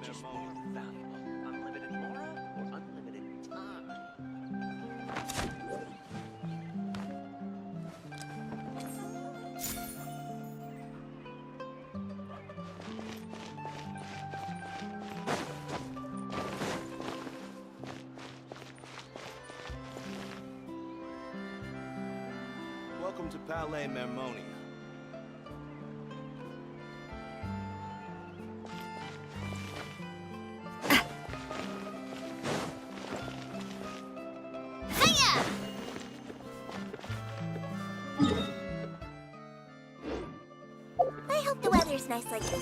Which is more valuable, unlimited aura or unlimited time? Welcome to Palais Mermonia. I hope the weather's nice like this.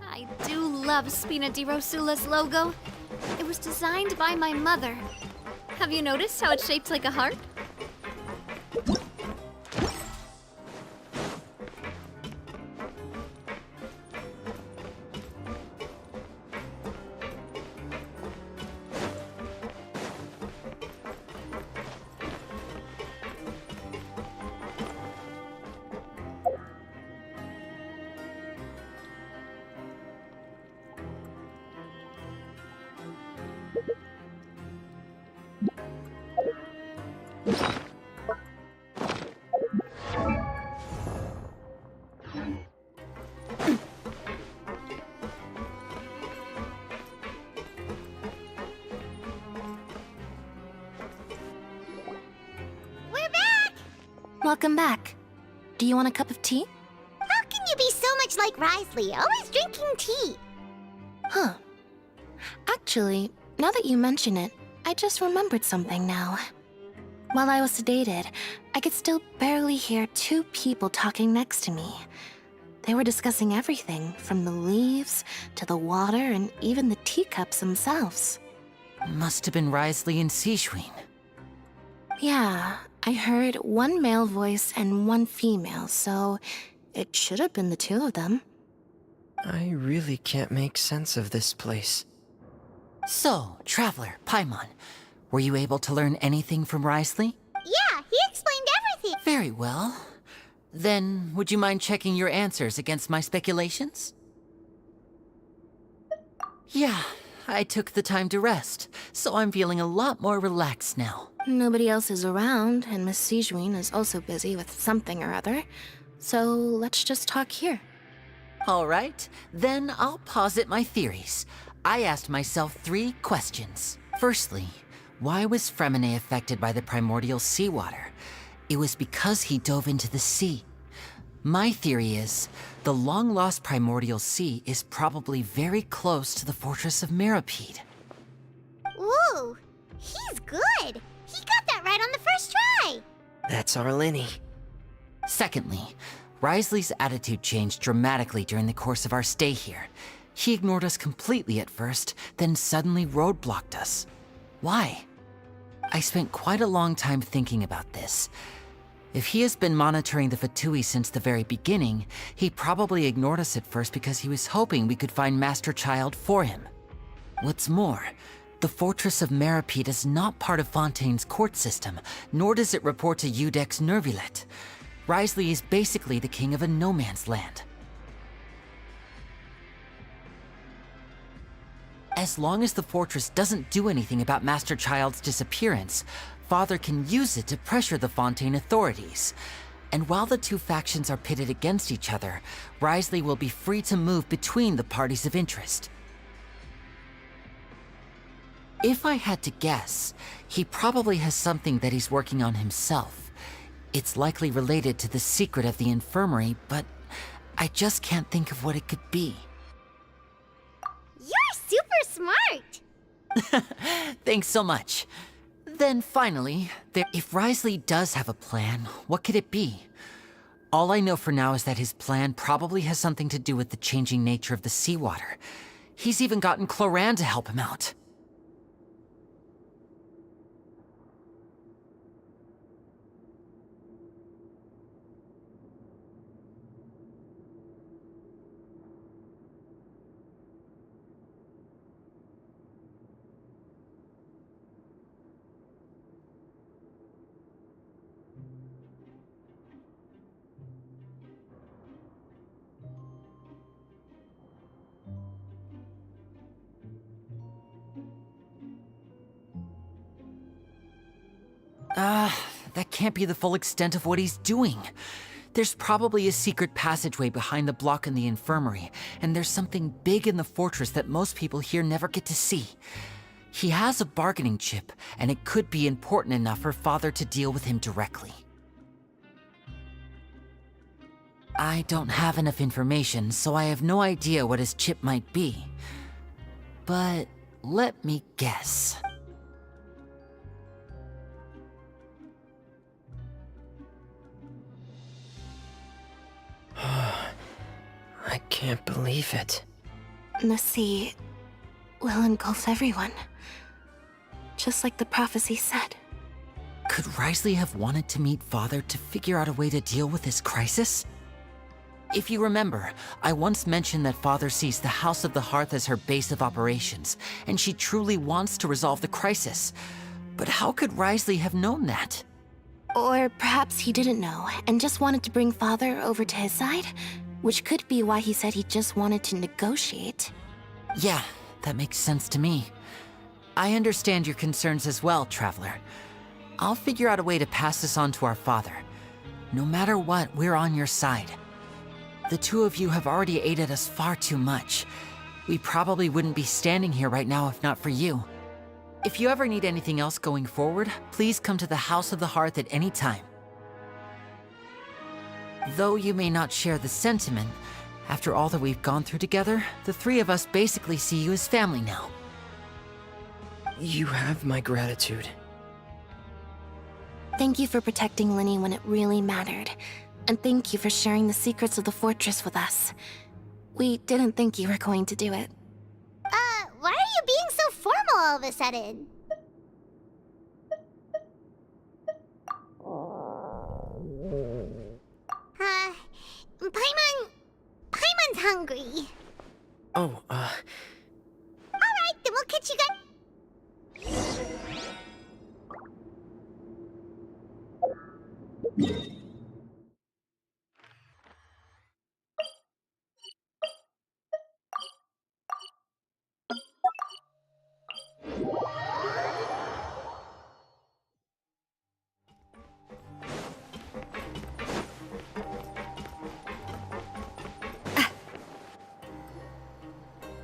I do love Spina di Rosula's logo. It was designed by my mother. Have you noticed how it's shaped like a heart? Welcome back. Do you want a cup of tea? How can you be so much like Risley, always drinking tea? Huh. Actually, now that you mention it, I just remembered something now. While I was sedated, I could still barely hear two people talking next to me. They were discussing everything, from the leaves to the water and even the teacups themselves. Must have been Risley and Seishween. Yeah, I heard one male voice and one female, so it should have been the two of them. I really can't make sense of this place. So, Traveler, Paimon, were you able to learn anything from Risley? Yeah, he explained everything. Very well. Then, would you mind checking your answers against my speculations? Yeah, I took the time to rest, so I'm feeling a lot more relaxed now. Nobody else is around, and Miss Sejuin is also busy with something or other. So let's just talk here. All right, then I'll posit my theories. I asked myself 3 questions. Firstly, why was Fremine affected by the primordial seawater? It was because he dove into the sea. My theory is, the long-lost primordial sea is probably very close to the fortress of Mirapede. Ooh, he's good. He got that right on the first try. That's Arlini. Secondly, Risley's attitude changed dramatically during the course of our stay here. He ignored us completely at first, then suddenly roadblocked us. Why? I spent quite a long time thinking about this. If he has been monitoring the Fatui since the very beginning, he probably ignored us at first because he was hoping we could find Master Child for him. What's more, the Fortress of Mirapede is not part of Fontaine's court system, nor does it report to Udex Nervulet. Risley is basically the king of a no-man's land. As long as the fortress doesn't do anything about Master Child's disappearance, Father can use it to pressure the Fontaine authorities. And while the two factions are pitted against each other, Wriothesley will be free to move between the parties of interest. If I had to guess, he probably has something that he's working on himself. It's likely related to the secret of the infirmary, but I just can't think of what it could be. You're super smart! Thanks so much. Then finally, if Wriothesley does have a plan, what could it be? All I know for now is that his plan probably has something to do with the changing nature of the seawater. He's even gotten Cloran to help him out. That can't be the full extent of what he's doing. There's probably a secret passageway behind the block in the infirmary, and there's something big in the fortress that most people here never get to see. He has a bargaining chip, and it could be important enough for Father to deal with him directly. I don't have enough information, so I have no idea what his chip might be. But let me guess. I can't believe it. The sea will engulf everyone. Just like the prophecy said. Could Wriothesley have wanted to meet Father to figure out a way to deal with this crisis? If you remember, I once mentioned that Father sees the House of the Hearth as her base of operations, and she truly wants to resolve the crisis. But how could Wriothesley have known that? Or perhaps he didn't know and just wanted to bring Father over to his side? Which could be why he said he just wanted to negotiate. Yeah, that makes sense to me. I understand your concerns as well, Traveler. I'll figure out a way to pass this on to our father. No matter what, we're on your side. The two of you have already aided us far too much. We probably wouldn't be standing here right now if not for you. If you ever need anything else going forward, please come to the House of the Hearth at any time. Though you may not share the sentiment, after all that we've gone through together, the three of us basically see you as family now. You have my gratitude. Thank you for protecting Linny when it really mattered. And thank you for sharing the secrets of the fortress with us. We didn't think you were going to do it. Why are you being so formal all of a sudden? Paimon's hungry. Oh, Alright, then we'll catch you guys.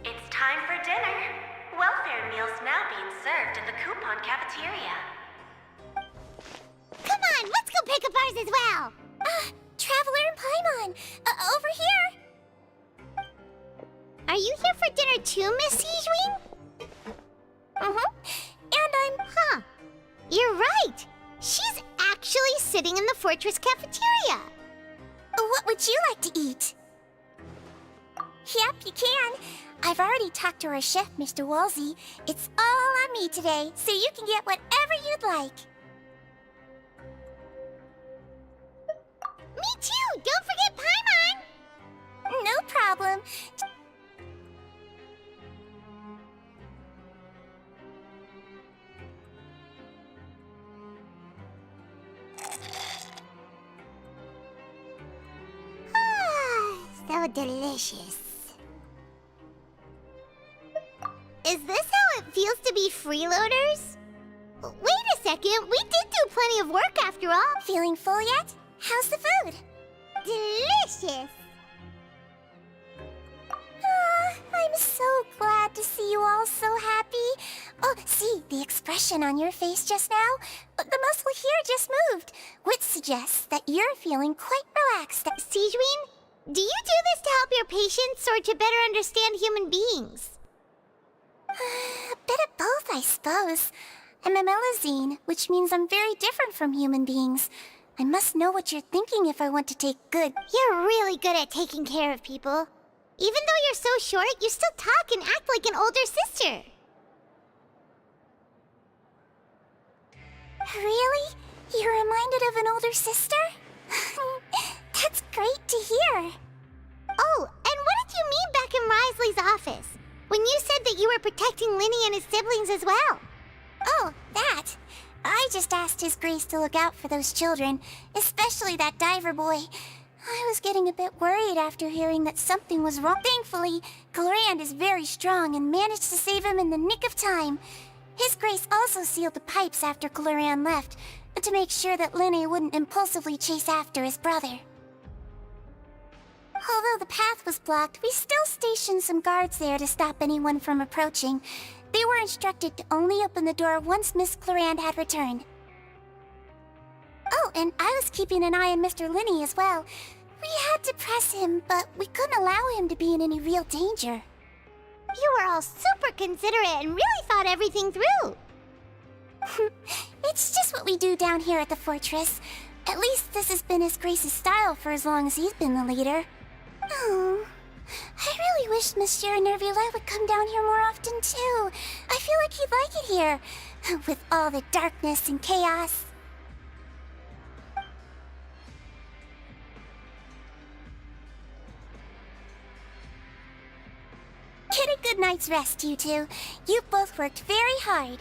It's time for dinner. Welfare meals now being served in the coupon cafeteria. Come on, let's go pick up ours as well. Traveler and Paimon, over here. Are you here for dinner too, Miss Sijwing? And I'm... You're right. She's actually sitting in the fortress cafeteria. What would you like to eat? Yep, you can. I've already talked to our chef, Mr. Wolsey. It's all on me today, so you can get whatever you'd like. Me too! Don't forget Paimon! No problem. So delicious. Is this how it feels to be freeloaders? Wait a second, we did do plenty of work after all. Feeling full yet? How's the food? Delicious! I'm so glad to see you all so happy. Oh, see, the expression on your face just now? The muscle here just moved, which suggests that you're feeling quite relaxed. Sigewin, do you do this to help your patients or to better understand human beings? A bit of both, I suppose. I'm a Melazine, which means I'm very different from human beings. I must know what you're thinking if I want to take good. You're really good at taking care of people. Even though you're so short, you still talk and act like an older sister. Really? You're reminded of an older sister? That's great to hear. Oh, and what did you mean back in Risley's office? When you said that you were protecting Linny and his siblings as well? Oh, that. I just asked His Grace to look out for those children, especially that diver boy. I was getting a bit worried after hearing that something was wrong. Thankfully, Glorand is very strong and managed to save him in the nick of time. His Grace also sealed the pipes after Glorand left, to make sure that Linny wouldn't impulsively chase after his brother. Although the path was blocked, we still stationed some guards there to stop anyone from approaching. They were instructed to only open the door once Miss Glorand had returned. Oh, and I was keeping an eye on Mr. Linny as well. We had to press him, but we couldn't allow him to be in any real danger. You were all super considerate and really thought everything through. It's just what we do down here at the fortress. At least this has been His Grace's style for as long as he's been the leader. Oh, I really wish Monsieur Nervula would come down here more often too. I feel like he'd like it here, with all the darkness and chaos. Get a good night's rest, you two. You both worked very hard.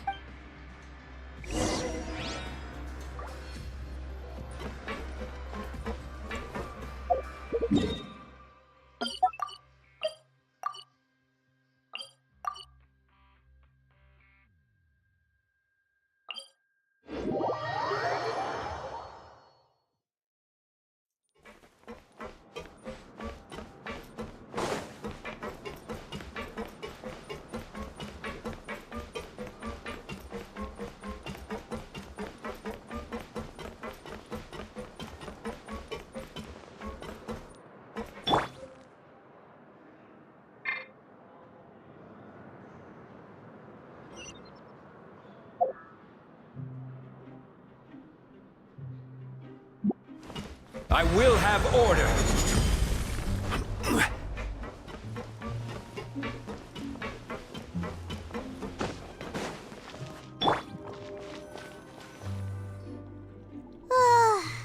I will have order.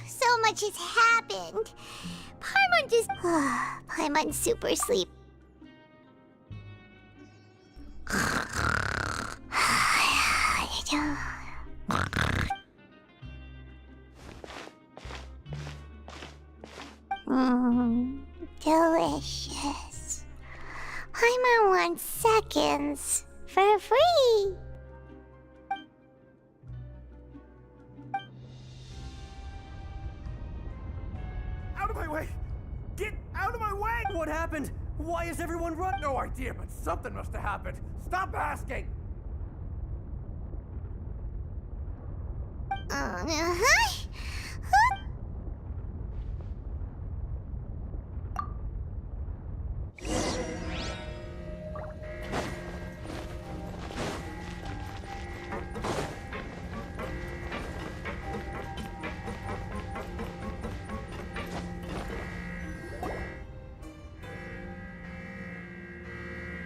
So much has happened. Paimon just... Paimon's super sleep. Delicious. Paimon wants seconds for free. Out of my way! Get out of my way! What happened? Why is everyone running? No idea, but something must have happened. Stop asking!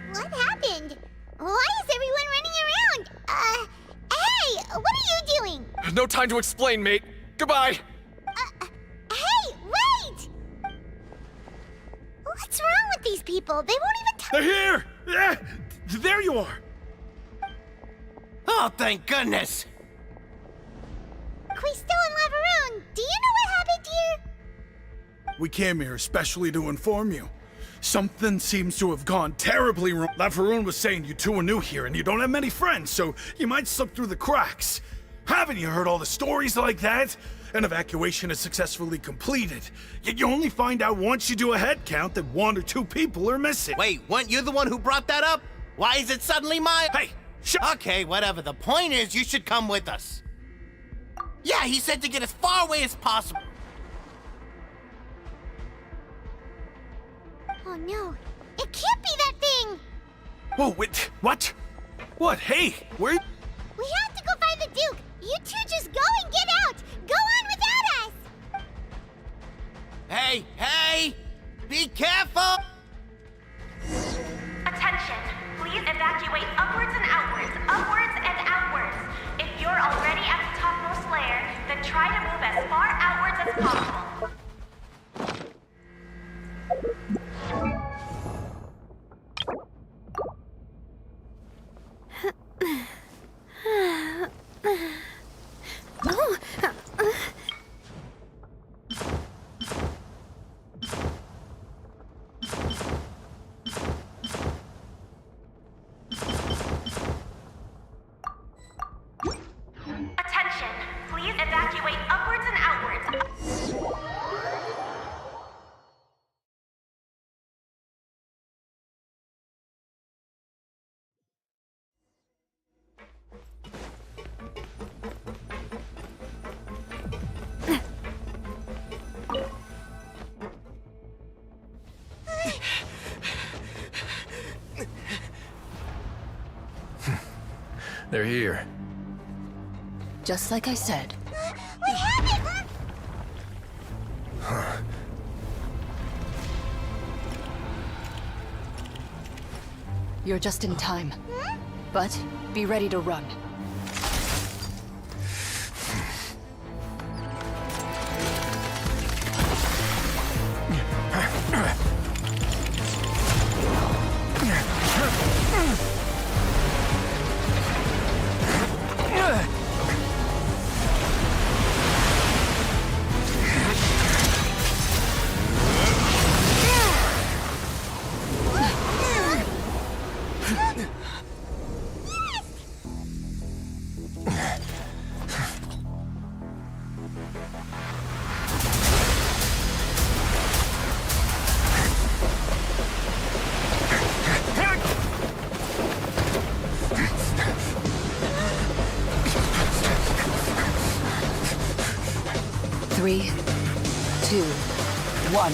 What happened? Why is everyone running around? Hey, what are you doing? No time to explain, mate. Goodbye. Hey, wait! What's wrong with these people? They won't even They're here! Yeah, there you are! Oh, thank goodness! Quisto and Lavaroon, do you know what happened here? We came here especially to inform you. Something seems to have gone terribly wrong. Lavaroon was saying you two are new here and you don't have many friends, so you might slip through the cracks. Haven't you heard all the stories like that? An evacuation is successfully completed, yet you only find out once you do a head count that 1 or 2 people are missing. Wait, weren't you the one who brought that up? Why is it suddenly mine? Hey, Okay, whatever. The point is, you should come with us. Yeah, he said to get as far away as possible. Oh no, it can't be that thing! Whoa, wait, what? What? Hey, where? We have to go find the Duke! You two just go and get out! Go on without us! Hey, hey! Be careful! Attention! Please evacuate upwards and outwards, upwards and outwards. If you're already at the topmost layer, then try to move as far outwards as possible. Attention! Please evacuate upwards and outwards. They're here. Just like I said. We have it! You're just in time. But be ready to run. Three, 2, 1.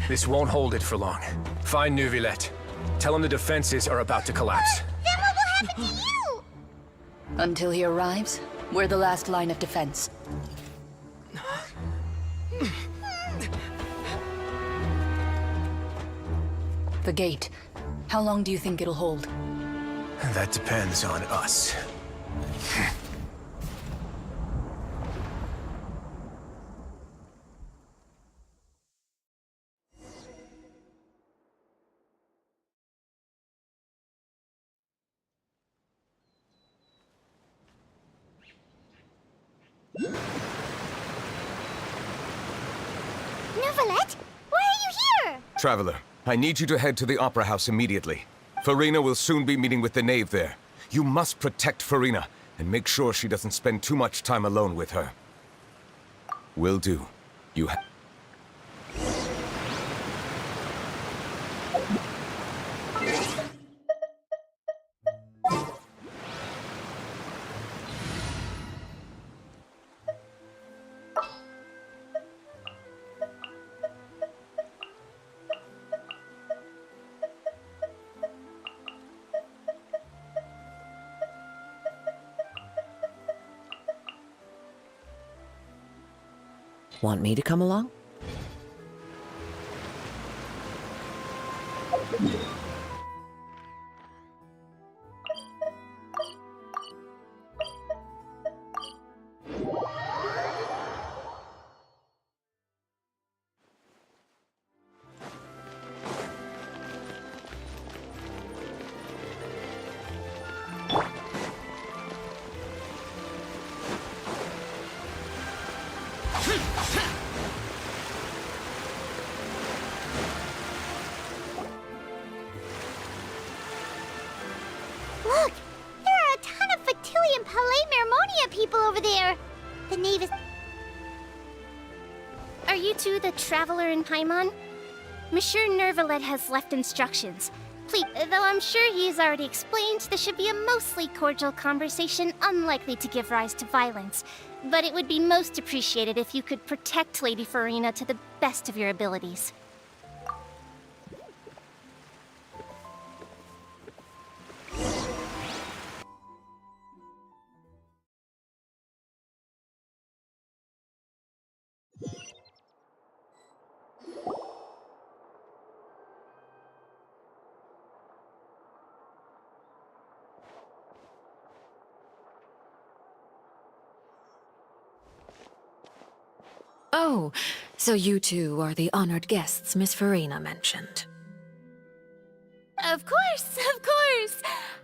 This won't hold it for long. Find Neuvillette. Tell him the defenses are about to collapse. Then what will happen to you? Until he arrives, we're the last line of defense. The gate. How long do you think it'll hold? That depends on us. Neuvillette? Why are you here? Traveler, I need you to head to the Opera House immediately. Farina will soon be meeting with the knave there. You must protect Farina, and make sure she doesn't spend too much time alone with her. Will do. You Want me to come along? people over there. The nave is... Are you two the Traveler in Paimon? Monsieur Nervalet has left instructions. Please, though I'm sure he's already explained, this should be a mostly cordial conversation, unlikely to give rise to violence. But it would be most appreciated if you could protect Lady Farina to the best of your abilities. Oh, so you two are the honored guests Miss Farina mentioned. Of course, of course!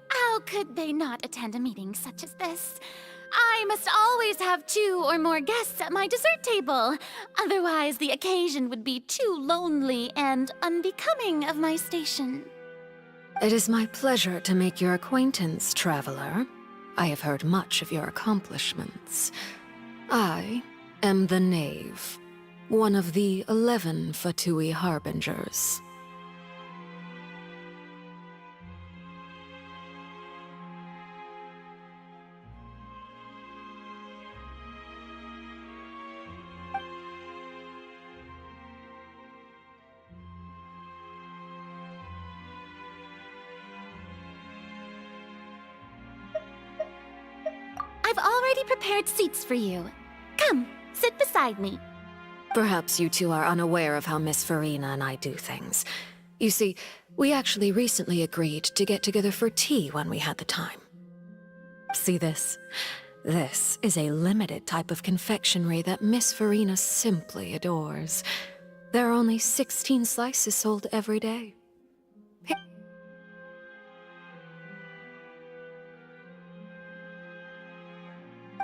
How could they not attend a meeting such as this? I must always have 2 or more guests at my dessert table. Otherwise, the occasion would be too lonely and unbecoming of my station. It is my pleasure to make your acquaintance, traveler. I have heard much of your accomplishments. I am the Knave, one of the 11 Fatui Harbingers. I've already prepared seats for you. Come, sit beside me. Perhaps you two are unaware of how Miss Farina and I do things. You see, we actually recently agreed to get together for tea when we had the time. See this? This is a limited type of confectionery that Miss Farina simply adores. There are only 16 slices sold every day.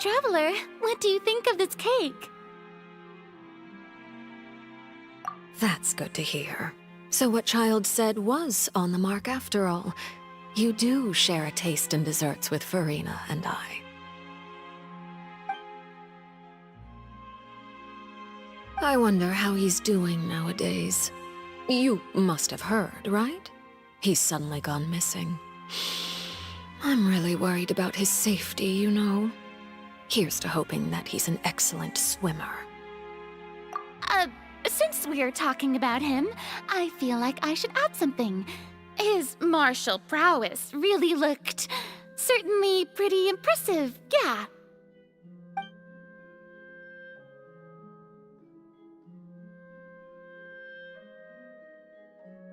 Traveler, what do you think of this cake? That's good to hear. So what Child said was on the mark after all. You do share a taste in desserts with Farina and I. I wonder how he's doing nowadays. You must have heard, right? He's suddenly gone missing. I'm really worried about his safety, you know. Here's to hoping that he's an excellent swimmer. Since we're talking about him, I feel like I should add something. His martial prowess really looked certainly pretty impressive, yeah.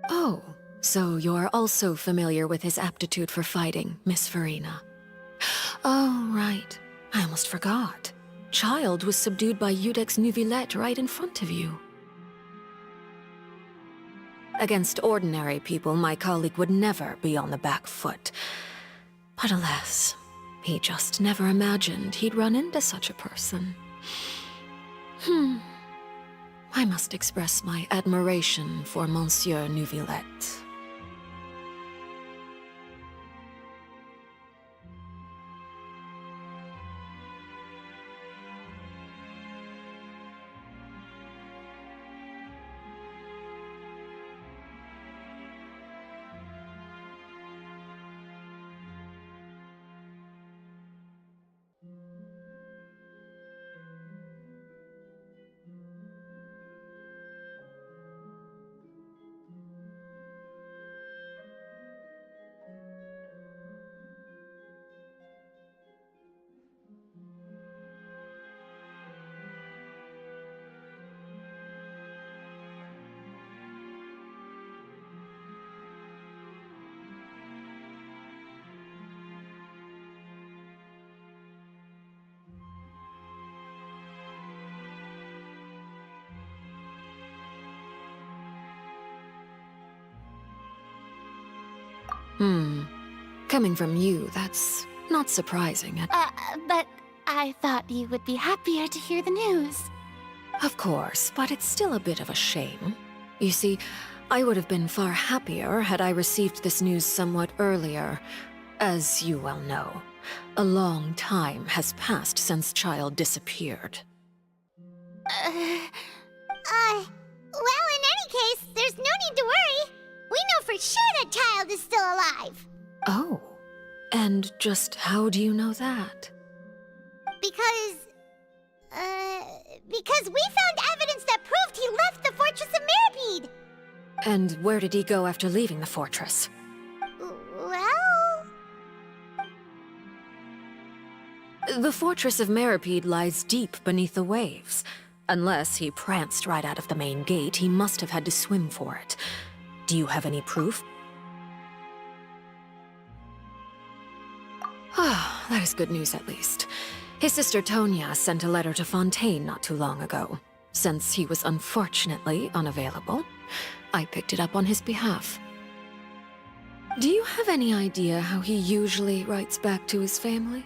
Oh, so you're also familiar with his aptitude for fighting, Miss Farina. Oh, right. I almost forgot. Child was subdued by Udex Nuvillette right in front of you. Against ordinary people, my colleague would never be on the back foot. But alas, he just never imagined he'd run into such a person. I must express my admiration for Monsieur Nuvillette. Coming from you, that's not surprising. But I thought you would be happier to hear the news. Of course, but it's still a bit of a shame. You see, I would have been far happier had I received this news somewhat earlier. As you well know, A long time has passed since Child disappeared. Well, in any case, there's no need to worry. We know for sure that Child is still alive. Oh, and just how do you know that? Because we found evidence that proved he left the Fortress of Mirapede. And where did he go after leaving the fortress? Well... The Fortress of Mirapede lies deep beneath the waves. Unless he pranced right out of the main gate, he must have had to swim for it. Do you have any proof? Ah, that is good news at least. His sister Tonya sent a letter to Fontaine not too long ago. Since he was unfortunately unavailable, I picked it up on his behalf. Do you have any idea how he usually writes back to his family?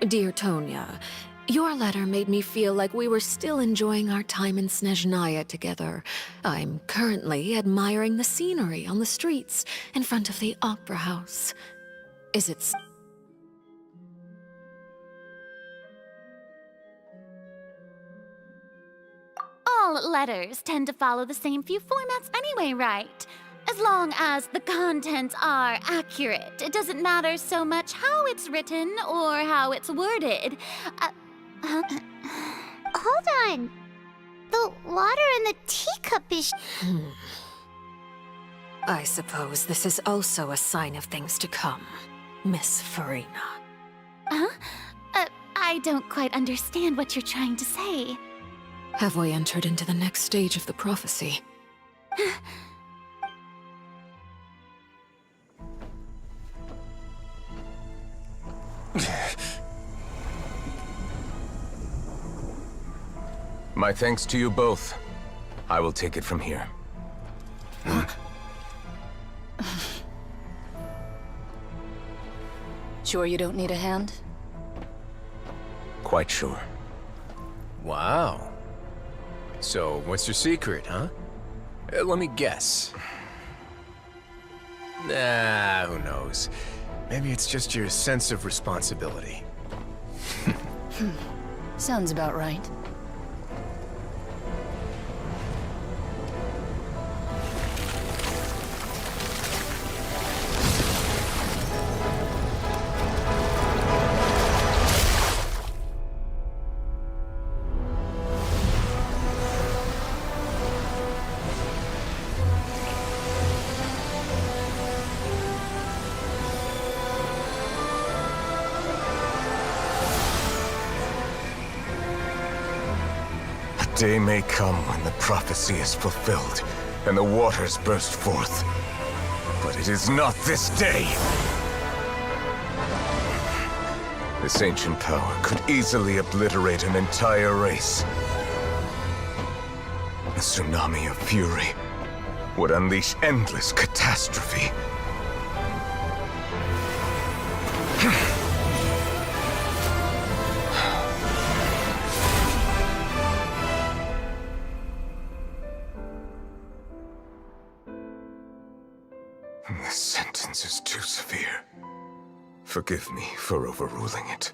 Dear Tonya, your letter made me feel like we were still enjoying our time in Snezhnaya together. I'm currently admiring the scenery on the streets in front of the Opera House. Is it... All letters tend to follow the same few formats anyway, right? As long as the contents are accurate, it doesn't matter so much how it's written or how it's worded. Hold on. The water in the teacup is... I suppose this is also a sign of things to come, Miss Farina. Huh? I don't quite understand what you're trying to say. Have we entered into the next stage of the prophecy? My thanks to you both. I will take it from here. Sure you don't need a hand? Quite sure. Wow. So, what's your secret, huh? Let me guess. Nah, who knows? Maybe it's just your sense of responsibility. Sounds about right. A day may come when the prophecy is fulfilled, and the waters burst forth. But it is not this day! This ancient power could easily obliterate an entire race. A tsunami of fury would unleash endless catastrophe. This sentence is too severe. Forgive me for overruling it.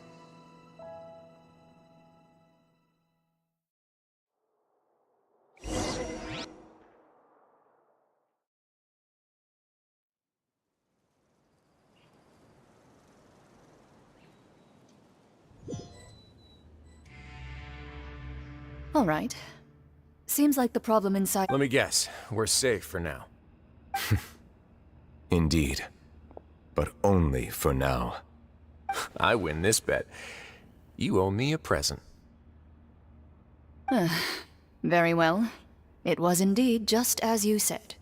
All right. Seems like the problem inside... Let me guess. We're safe for now. Indeed. But only for now. I win this bet. You owe me a present. Very well. It was indeed just as you said.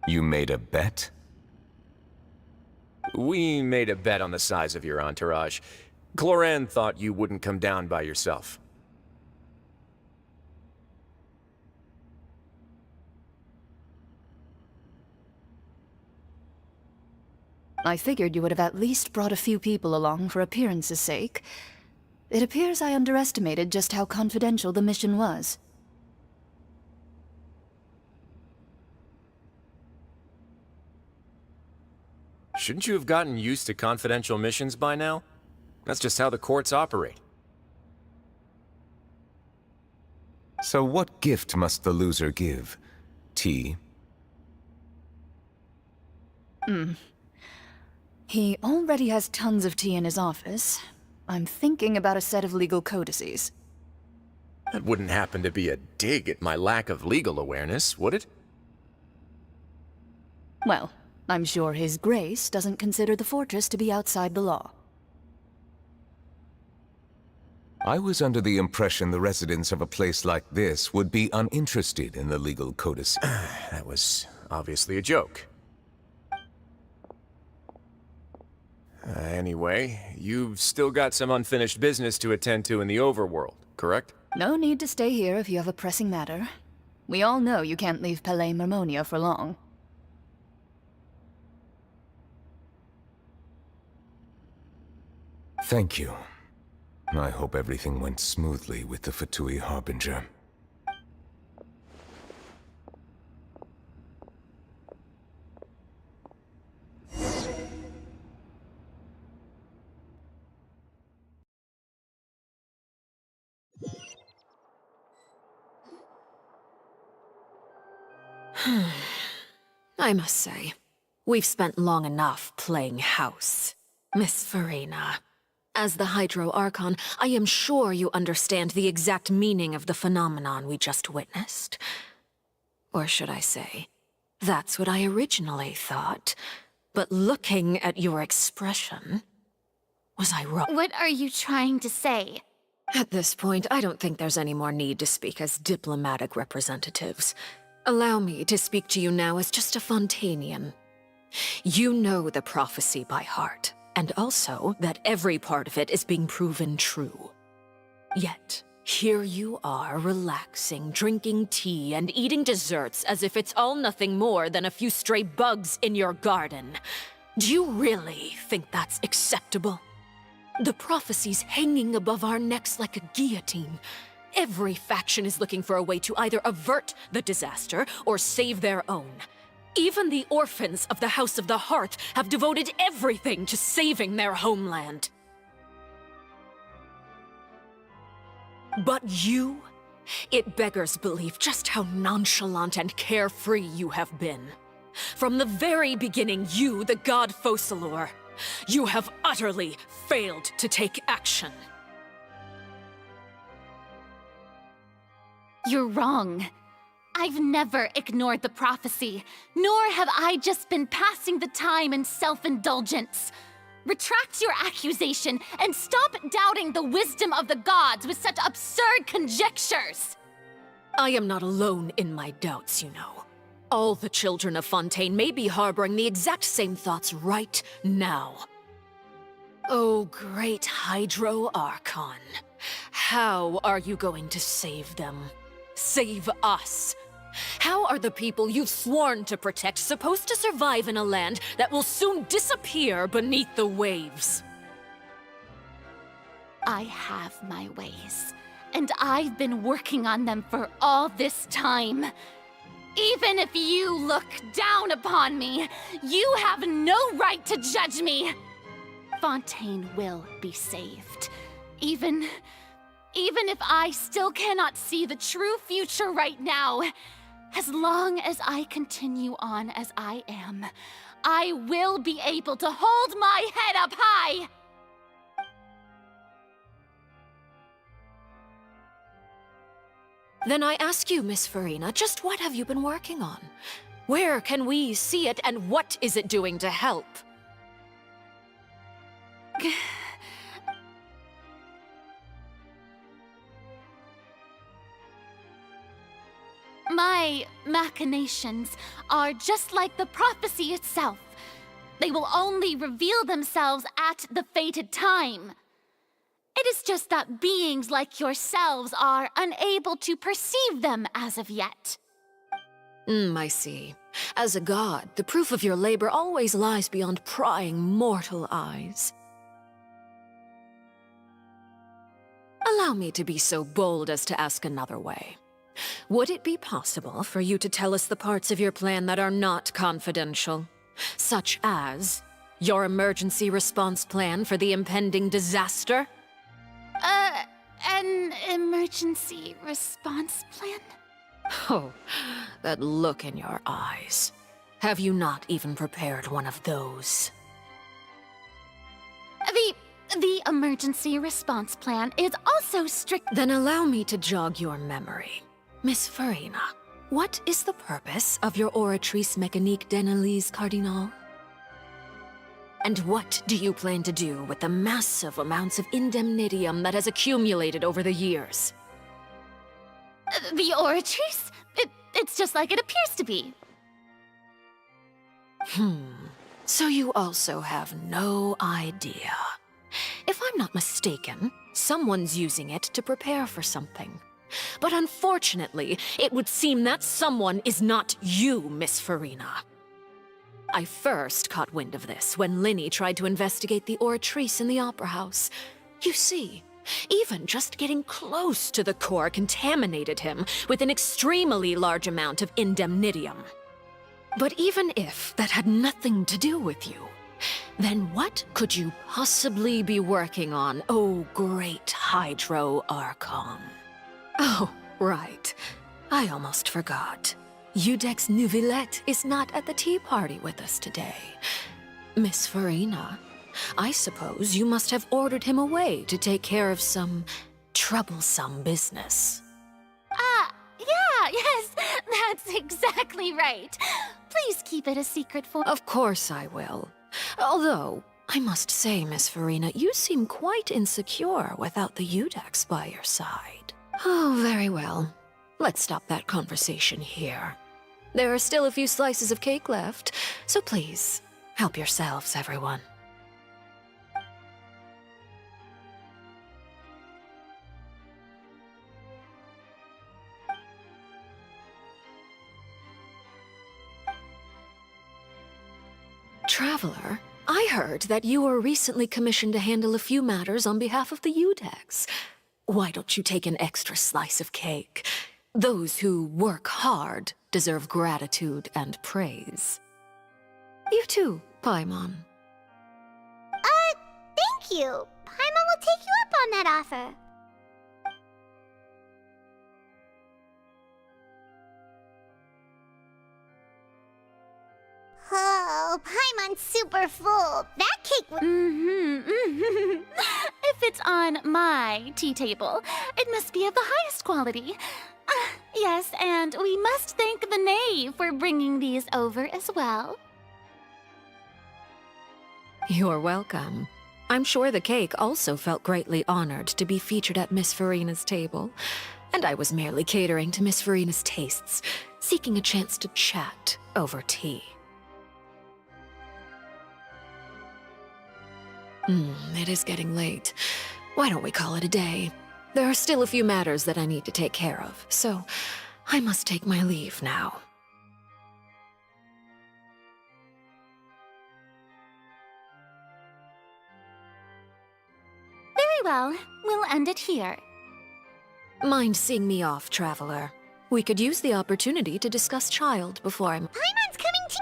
You made a bet? We made a bet on the size of your entourage. Cloran thought you wouldn't come down by yourself. I figured you would have at least brought a few people along for appearance's sake. It appears I underestimated just how confidential the mission was. Shouldn't you have gotten used to confidential missions by now? That's just how the courts operate. So what gift must the loser give? Tea? He already has tons of tea in his office. I'm thinking about a set of legal codices. That wouldn't happen to be a dig at my lack of legal awareness, would it? Well, I'm sure His Grace doesn't consider the fortress to be outside the law. I was under the impression the residents of a place like this would be uninterested in the legal codices. That was obviously a joke. Anyway, you've still got some unfinished business to attend to in the overworld, correct? No need to stay here if you have a pressing matter. We all know you can't leave Palais Mermonia for long. Thank you. I hope everything went smoothly with the Fatui Harbinger. I must say, we've spent long enough playing house. Miss Farina, as the Hydro Archon, I am sure you understand the exact meaning of the phenomenon we just witnessed. Or should I say, that's what I originally thought. But looking at your expression, was I wrong? What are you trying to say? At this point, I don't think there's any more need to speak as diplomatic representatives. Allow me to speak to you now as just a Fontainian. You know the prophecy by heart, and also that every part of it is being proven true. Yet, here you are relaxing, drinking tea, and eating desserts as if it's all nothing more than a few stray bugs in your garden. Do you really think that's acceptable? The prophecy's hanging above our necks like a guillotine. Every faction is looking for a way to either avert the disaster or save their own. Even the orphans of the House of the Hearth have devoted everything to saving their homeland. But you? It beggars belief just how nonchalant and carefree you have been. From the very beginning, you, the god Focalor, you have utterly failed to take action. You're wrong. I've never ignored the prophecy, nor have I just been passing the time in self-indulgence. Retract your accusation and stop doubting the wisdom of the gods with such absurd conjectures! I am not alone in my doubts, you know. All the children of Fontaine may be harboring the exact same thoughts right now. Oh, great Hydro Archon. How are you going to save them? Save us? How are the people you've sworn to protect supposed to survive in a land that will soon disappear beneath the waves? I have my ways, and I've been working on them for all this time. Even if you look down upon me, you have no right to judge me! Fontaine will be saved. Even if I still cannot see the true future right now, as long as I continue on as I am, I will be able to hold my head up high! Then I ask you, Miss Farina, just what have you been working on? Where can we see it, and what is it doing to help? My machinations are just like the prophecy itself. They will only reveal themselves at the fated time. It is just that beings like yourselves are unable to perceive them as of yet. I see. As a god, the proof of your labor always lies beyond prying mortal eyes. Allow me to be so bold as to ask another way. Would it be possible for you to tell us the parts of your plan that are not confidential? Such as Your emergency response plan for the impending disaster? An emergency response plan? Oh, that look in your eyes. Have you not even prepared one of those? The emergency response plan is also strict. Then allow me to jog your memory. Miss Farina, what is the purpose of your Oratrice Mécanique d'Analyse Cardinal? And what do you plan to do with the massive amounts of indemnitium that has accumulated over the years? The Oratrice? It's just like it appears to be. So you also have no idea. If I'm not mistaken, someone's using it to prepare for something. But unfortunately, it would seem that someone is not you, Miss Farina. I first caught wind of this when Linny tried to investigate the Oratrice in the Opera House. You see, even just getting close to the core contaminated him with an extremely large amount of indemnitium. But even if that had nothing to do with you, then what could you possibly be working on, oh great Hydro Archon? Oh, right. I almost forgot. Udex Neuvillette is not at the tea party with us today. Miss Farina, I suppose you must have ordered him away to take care of some troublesome business. Yes, that's exactly right. Please keep it a secret for— Of course I will. Although, I must say, Miss Farina, you seem quite insecure without the Udex by your side. Oh, very well. Let's stop that conversation here. There are still a few slices of cake left, so please, help yourselves, everyone. Traveler, I heard that you were recently commissioned to handle a few matters on behalf of the Udex. Why don't you take an extra slice of cake? Those who work hard deserve gratitude and praise. You too, Paimon. Thank you. Paimon will take you up on that offer. Oh, Paimon's super full. That cake was— If it's on my tea table, it must be of the highest quality. Yes, and we must thank the knave for bringing these over as well. You're welcome. I'm sure the cake also felt greatly honored to be featured at Miss Farina's table. And I was merely catering to Miss Farina's tastes, seeking a chance to chat over tea. It is getting late. Why don't we call it a day? There are still a few matters that I need to take care of, so I must take my leave now. Very well. We'll end it here. Mind seeing me off, Traveler? We could use the opportunity to discuss Child before I'm— Paimon's coming to—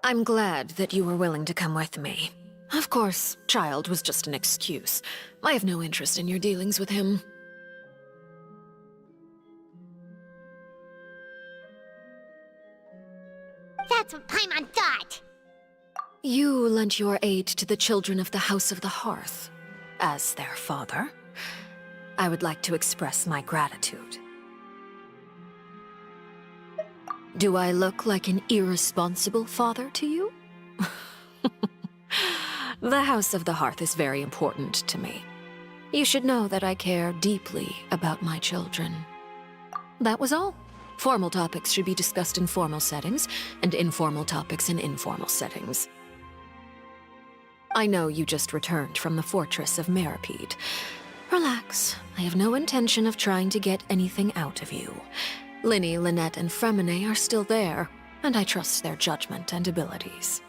I'm glad that you were willing to come with me. Of course, Child was just an excuse. I have no interest in your dealings with him. That's what Paimon thought. You lent your aid to the children of the House of the Hearth. As their father, I would like to express my gratitude. Do I look like an irresponsible father to you? The House of the Hearth is very important to me. You should know that I care deeply about my children. That was all. Formal topics should be discussed in formal settings, and informal topics in informal settings. I know you just returned from the fortress of Meripede. Relax. I have no intention of trying to get anything out of you. Linny, Lynette, and Fremine are still there, and I trust their judgment and abilities.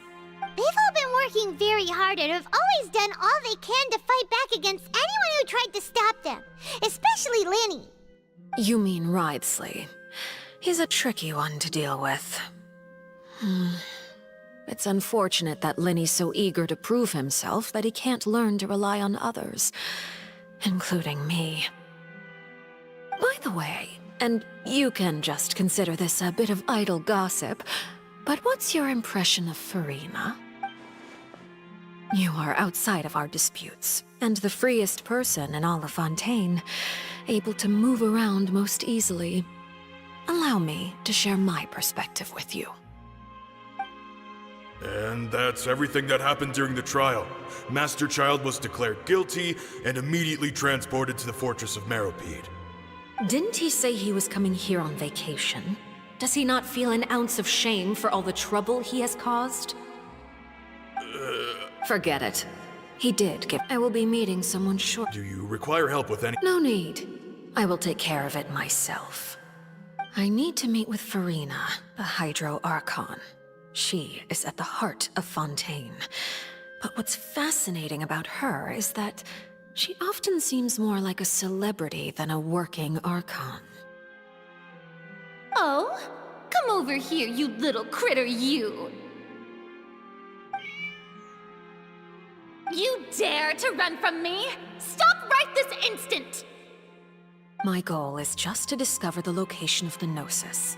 They've all been working very hard and have always done all they can to fight back against anyone who tried to stop them, especially Linny. You mean Wriothesley. He's a tricky one to deal with. It's unfortunate that Linny's so eager to prove himself that he can't learn to rely on others, including me. By the way, and you can just consider this a bit of idle gossip, but what's your impression of Furina? You are outside of our disputes, and the freest person in all of Fontaine, able to move around most easily. Allow me to share my perspective with you. And that's everything that happened during the trial. Master Child was declared guilty and immediately transported to the Fortress of Meripede. Didn't he say he was coming here on vacation? Does he not feel an ounce of shame for all the trouble he has caused? Forget it. He did give. I will be meeting someone short. Do you require help with any? No need. I will take care of it myself. I need to meet with Furina, the Hydro Archon. She is at the heart of Fontaine. But what's fascinating about her is that she often seems more like a celebrity than a working Archon. Oh, come over here, you little critter, you! You dare to run from me? Stop right this instant! My goal is just to discover the location of the Gnosis.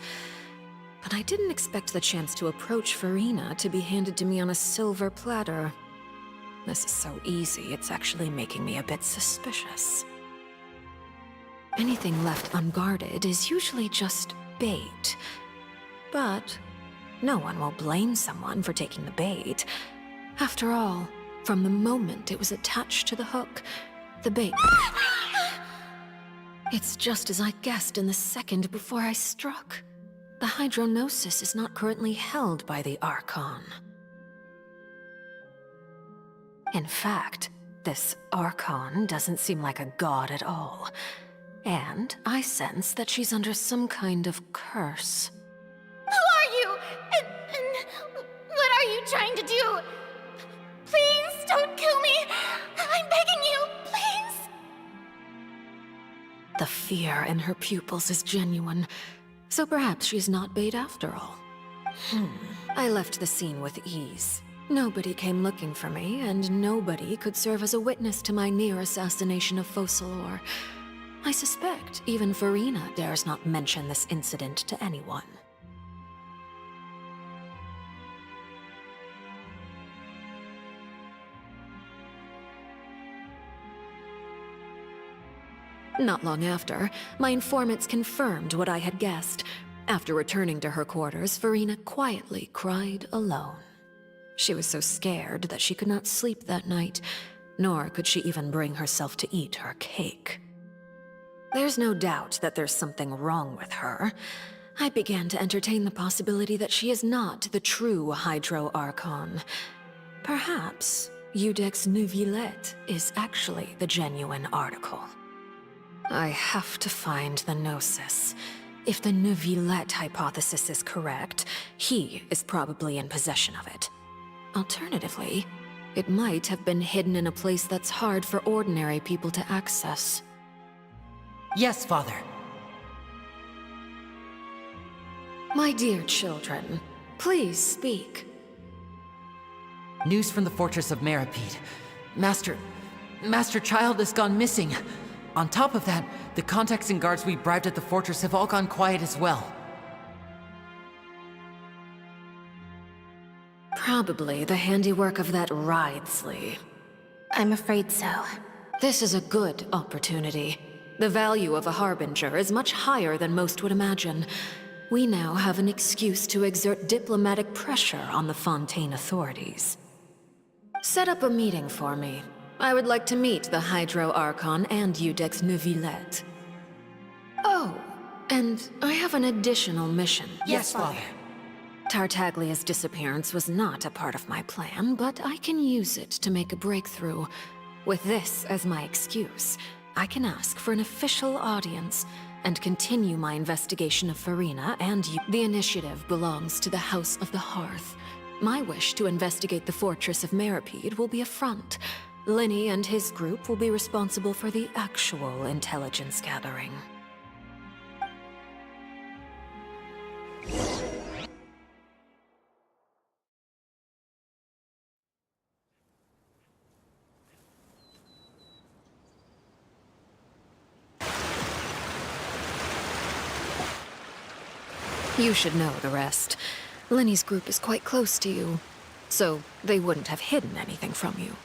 But I didn't expect the chance to approach Furina to be handed to me on a silver platter. This is so easy, it's actually making me a bit suspicious. Anything left unguarded is usually just bait. But no one will blame someone for taking the bait. After all, from the moment it was attached to the hook, the bait... It's just as I guessed in the second before I struck. The Hydronosis is not currently held by the Archon. In fact, this Archon doesn't seem like a god at all. And I sense that she's under some kind of curse. Who are you? And what are you trying to do? Please don't kill me! I'm begging you, please! The fear in her pupils is genuine, so perhaps she's not bait after all. I left the scene with ease. Nobody came looking for me, and nobody could serve as a witness to my near assassination of Focalor. I suspect even Furina dares not mention this incident to anyone. Not long after, my informants confirmed what I had guessed. After returning to her quarters, Furina quietly cried alone. She was so scared that she could not sleep that night, nor could she even bring herself to eat her cake. There's no doubt that there's something wrong with her. I began to entertain the possibility that she is not the true Hydro Archon. Perhaps Iudex Neuvillette is actually the genuine article. I have to find the Gnosis. If the Neuvillette hypothesis is correct, he is probably in possession of it. Alternatively, it might have been hidden in a place that's hard for ordinary people to access. Yes, Father. My dear children, please speak. News from the Fortress of Meripede. Master Child has gone missing. On top of that, the contacts and guards we bribed at the fortress have all gone quiet as well. Probably the handiwork of that Wriothesley. I'm afraid so. This is a good opportunity. The value of a Harbinger is much higher than most would imagine. We now have an excuse to exert diplomatic pressure on the Fontaine authorities. Set up a meeting for me. I would like to meet the Hydro Archon and Udex Neuvillette. Oh, and I have an additional mission. Yes, Father. Tartaglia's disappearance was not a part of my plan, but I can use it to make a breakthrough. With this as my excuse, I can ask for an official audience and continue my investigation of Farina and you. The initiative belongs to the House of the Hearth. My wish to investigate the fortress of Meripede will be a front. Lenny and his group will be responsible for the actual intelligence gathering. You should know the rest. Lenny's group is quite close to you, so they wouldn't have hidden anything from you.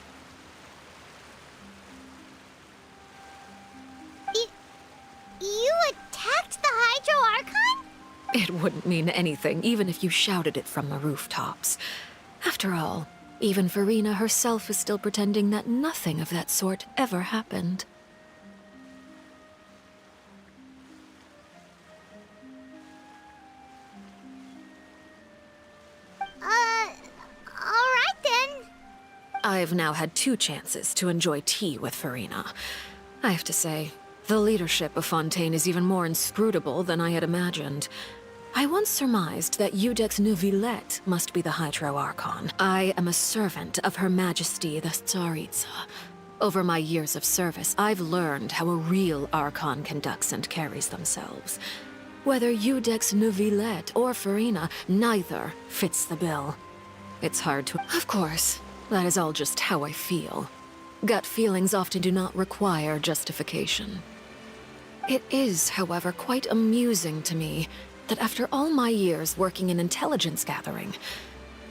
You attacked the Hydro Archon? It wouldn't mean anything, even if you shouted it from the rooftops. After all, even Farina herself is still pretending that nothing of that sort ever happened. Alright then. I've now had 2 chances to enjoy tea with Farina. I have to say, the leadership of Fontaine is even more inscrutable than I had imagined. I once surmised that Udex Neuvillette must be the Hydro Archon. I am a servant of Her Majesty the Tsaritsa. Over my years of service, I've learned how a real Archon conducts and carries themselves. Whether Udex Neuvillette or Farina, neither fits the bill. It's hard to... Of course, that is all just how I feel. Gut feelings often do not require justification. It is, however, quite amusing to me that after all my years working in intelligence gathering,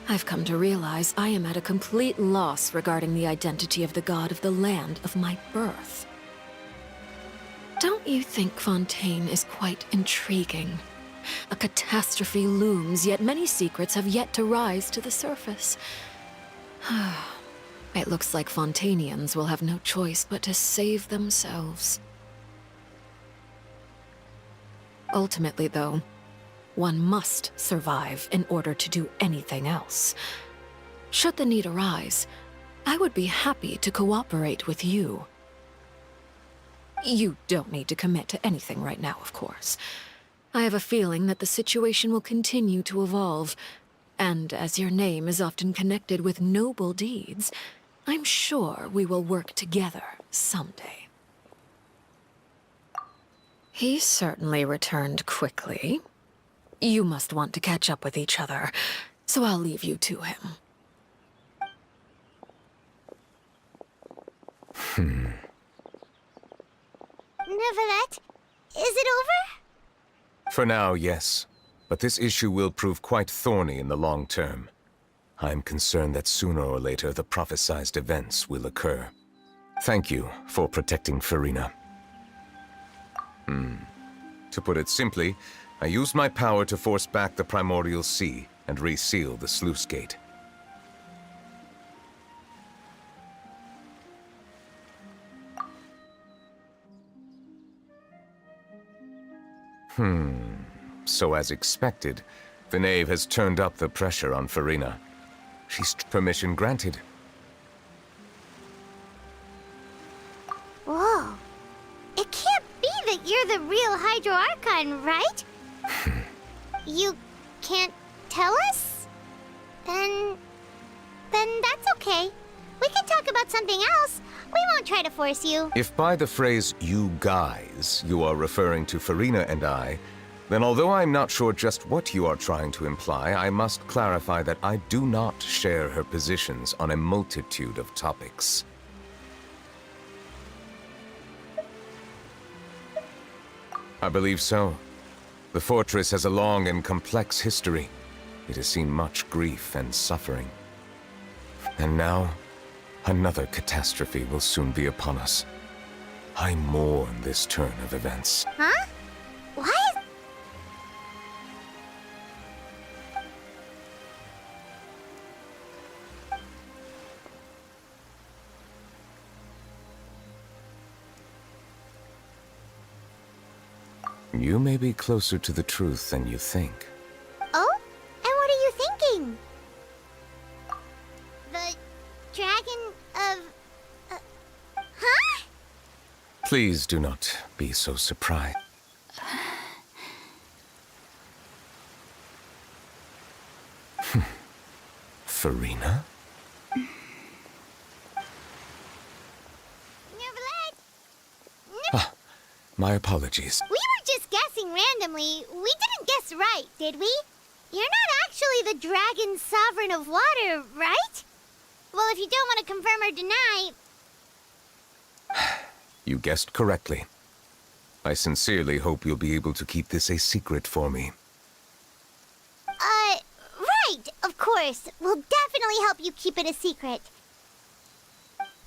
I've come to realize I am at a complete loss regarding the identity of the god of the land of my birth. Don't you think Fontaine is quite intriguing? A catastrophe looms, yet many secrets have yet to rise to the surface. It looks like Fontainians will have no choice but to save themselves. Ultimately, though, one must survive in order to do anything else. Should the need arise, I would be happy to cooperate with you. You don't need to commit to anything right now, of course. I have a feeling that the situation will continue to evolve, and as your name is often connected with noble deeds, I'm sure we will work together someday. He certainly returned quickly. You must want to catch up with each other, so I'll leave you to him. Neuvillette, is it over? For now, yes. But this issue will prove quite thorny in the long term. I'm concerned that sooner or later the prophesized events will occur. Thank you for protecting Farina. To put it simply, I used my power to force back the Primordial Sea and reseal the sluice gate. So as expected, the Knave has turned up the pressure on Farina. She's permission granted. Whoa. It can't be that you're the real Hydro Archon, right? You can't tell us? Then that's okay. We can talk about something else. We won't try to force you. If by the phrase, you guys, you are referring to Farina and I, then although I'm not sure just what you are trying to imply, I must clarify that I do not share her positions on a multitude of topics. I believe so. The fortress has a long and complex history. It has seen much grief and suffering. And now, another catastrophe will soon be upon us. I mourn this turn of events. Huh? What? You may be closer to the truth than you think. Oh? And what are you thinking? The dragon of... huh? Please do not be so surprised. Farina? Ah, my apologies. We were just guessing randomly. We didn't guess right, did we? You're not actually the dragon sovereign of water, right? Well, if you don't want to confirm or deny... You guessed correctly. I sincerely hope you'll be able to keep this a secret for me. Right, of course. We'll definitely help you keep it a secret.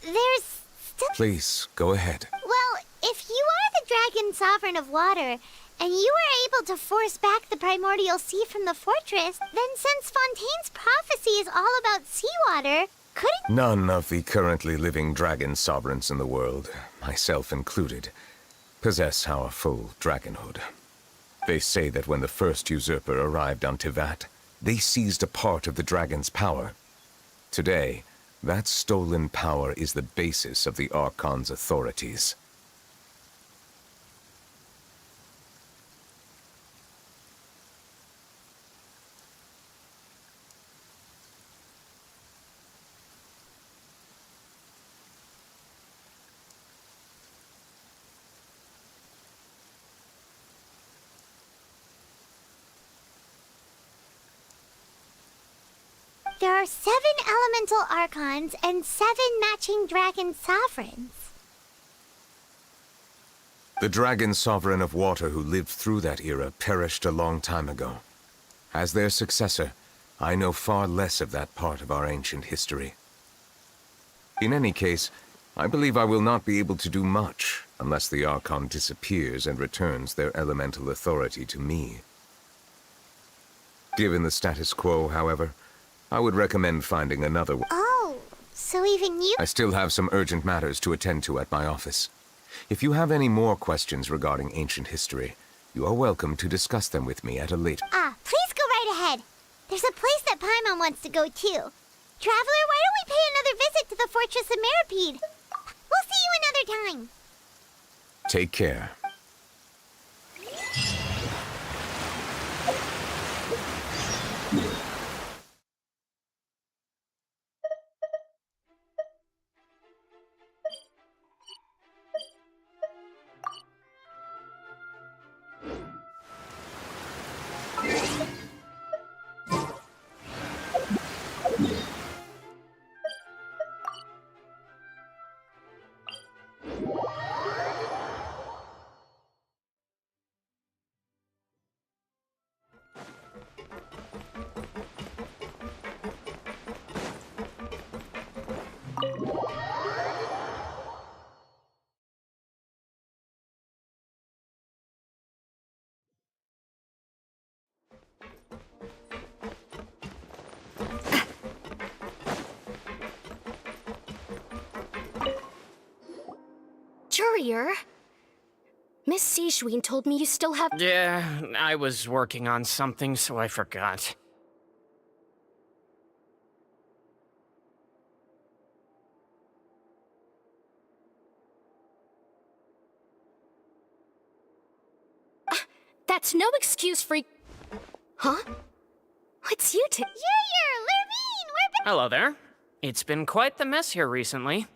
There's still... Please, go ahead. Well, if you are the dragon sovereign of water, and you were able to force back the primordial sea from the fortress, then since Fontaine's prophecy is all about seawater, couldn't... None of the currently living dragon sovereigns in the world, myself included, possess our full dragonhood. They say that when the first usurper arrived on Tivat, they seized a part of the dragon's power. Today, that stolen power is the basis of the Archon's authorities. There are 7 elemental archons and 7 matching dragon sovereigns. The dragon sovereign of water who lived through that era perished a long time ago. As their successor, I know far less of that part of our ancient history. In any case, I believe I will not be able to do much unless the Archon disappears and returns their elemental authority to me. Given the status quo, however, I would recommend finding another one. Oh, so even you... I still have some urgent matters to attend to at my office. If you have any more questions regarding ancient history, you are welcome to discuss them with me at a later... Please go right ahead. There's a place that Paimon wants to go too. Traveler, why don't we pay another visit to the Fortress of Meripede? We'll see you another time. Take care. Courier? Miss Sijwin told me you still have— Yeah, I was working on something, so I forgot. That's no excuse for— Huh? It's you two. Lurvine, we're back. Hello there. It's been quite the mess here recently.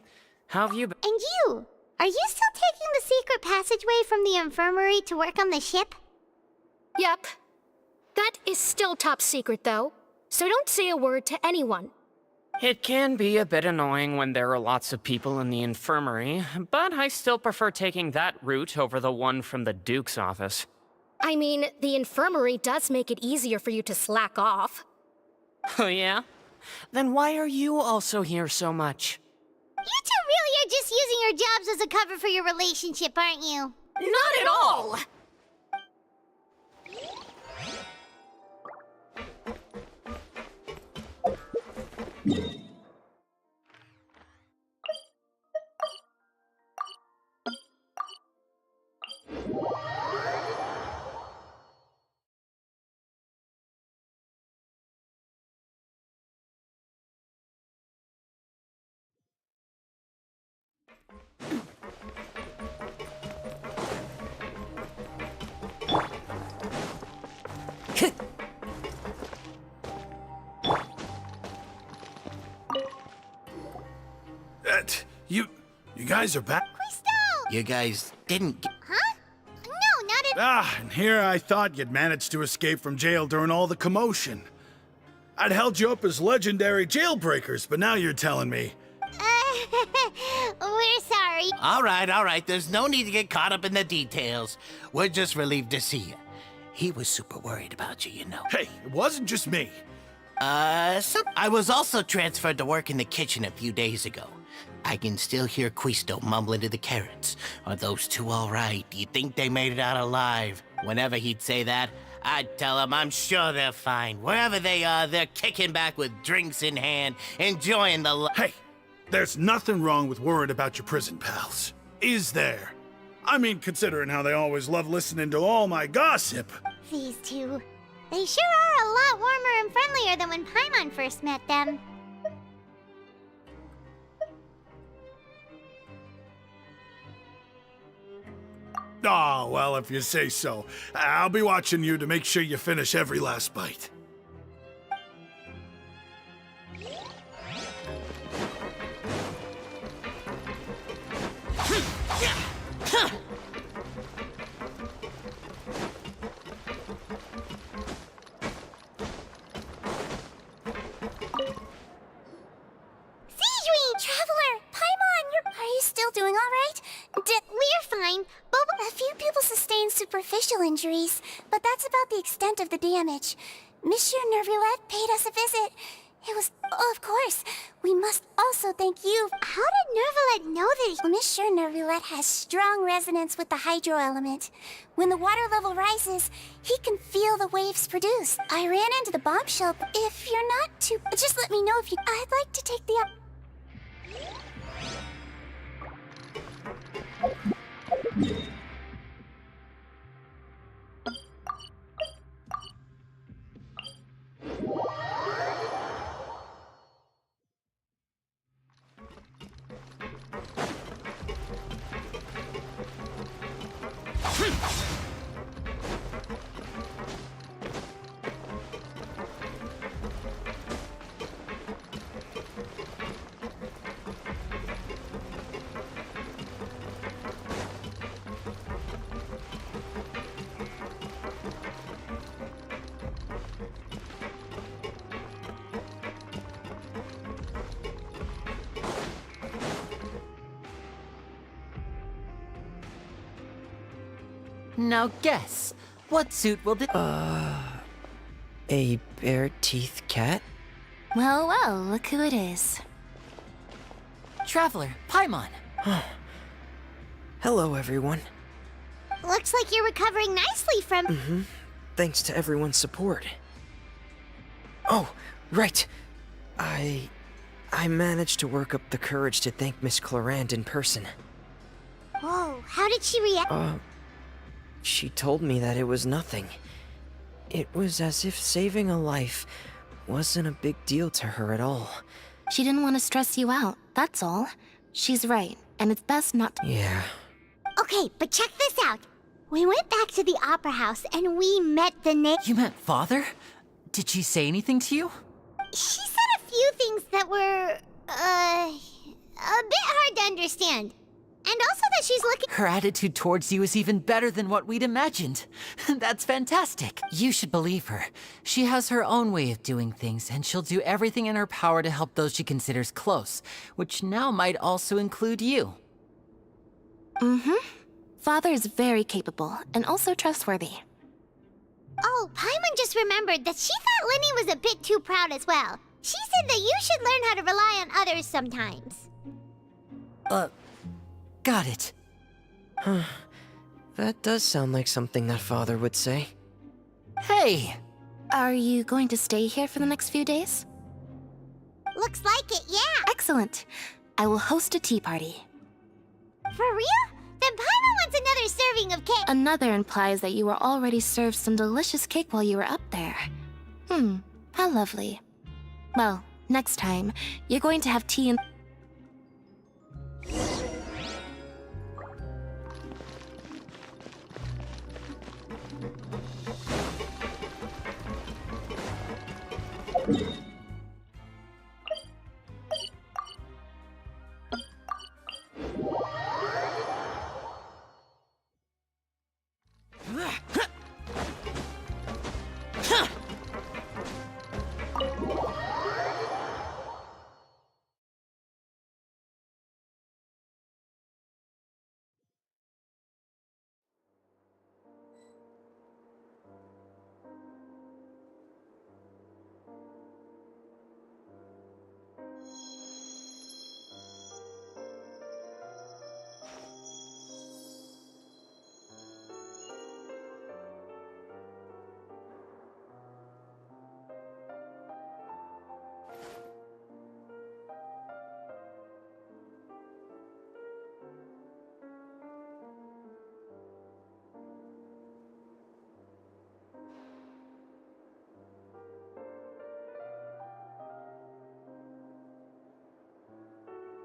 How have you been? And you? Are you still taking the secret passageway from the infirmary to work on the ship? Yep. That is still top secret, though. So don't say a word to anyone. It can be a bit annoying when there are lots of people in the infirmary, but I still prefer taking that route over the one from the Duke's office. I mean, the infirmary does make it easier for you to slack off. Oh yeah? Then why are you also here so much? You two really are just using your jobs as a cover for your relationship, aren't you? Not at all! You guys are back? You guys didn't Huh? No, not at Ah, and here I thought you'd managed to escape from jail during all the commotion. I'd held you up as legendary jailbreakers, but now you're telling me. We're sorry. All right. There's no need to get caught up in the details. We're just relieved to see you. He was super worried about you, you know. Hey, it wasn't just me. I was also transferred to work in the kitchen a few days ago. I can still hear Quisto mumbling to the carrots. Are those two all right? Do you think they made it out alive? Whenever he'd say that, I'd tell him I'm sure they're fine. Wherever they are, they're kicking back with drinks in hand, enjoying the Hey, there's nothing wrong with worrying about your prison pals. Is there? I mean, considering how they always love listening to all my gossip. These two. They sure are a lot warmer and friendlier than when Paimon first met them. Oh, well, if you say so. I'll be watching you to make sure you finish every last bite. Traveler! Paimon, are you still doing all right? We're fine, but a few people sustained superficial injuries, but that's about the extent of the damage. Monsieur Nervulette paid us a visit. It was, of course, we must also thank you. How did Nervulette know that Monsieur Nervulette has strong resonance with the hydro element? When the water level rises, he can feel the waves produced. I ran into the bombshell. If you're not too... Just let me know if you... I'd like to take the... Now guess, what suit will A bare-teeth cat? Well, look who it is. Traveler, Paimon. Hello, everyone. Looks like you're recovering nicely from... Thanks to everyone's support. Oh, right. I managed to work up the courage to thank Miss Clorand in person. Whoa, how did she react? She told me that it was nothing. It was as if saving a life wasn't a big deal to her at all. She didn't want to stress you out, that's all. She's right, and it's best not to... Yeah. Okay, but check this out. We went back to the opera house and we met the You met Father? Did she say anything to you? She said a few things that were, a bit hard to understand. And also that she's looking... Her attitude towards you is even better than what we'd imagined. That's fantastic. You should believe her. She has her own way of doing things, and she'll do everything in her power to help those she considers close, which now might also include you. Father is very capable, and also trustworthy. Oh, Paimon just remembered that she thought Lenny was a bit too proud as well. She said that you should learn how to rely on others sometimes. Got it. That does sound like something that Father would say. Hey! Are you going to stay here for the next few days? Looks like it, yeah. Excellent. I will host a tea party. For real? Then Paimon wants another serving of cake. Another implies that you were already served some delicious cake while you were up there. How lovely. Well, next time, you're going to have tea and...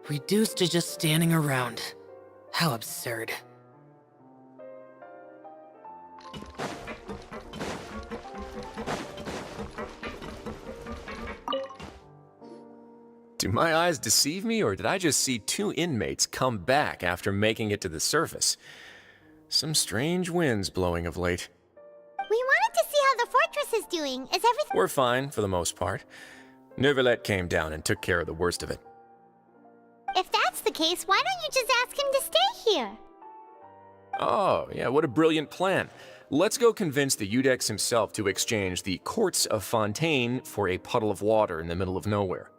Reduced to just standing around. How absurd. Do my eyes deceive me, or did I just see 2 inmates come back after making it to the surface? Some strange winds blowing of late. We wanted to see how the fortress is doing. Is everything... We're fine, for the most part. Neuvillette came down and took care of the worst of it. If that's the case, why don't you just ask him to stay here? Oh, yeah, what a brilliant plan. Let's go convince the Eudex himself to exchange the courts of Fontaine for a puddle of water in the middle of nowhere.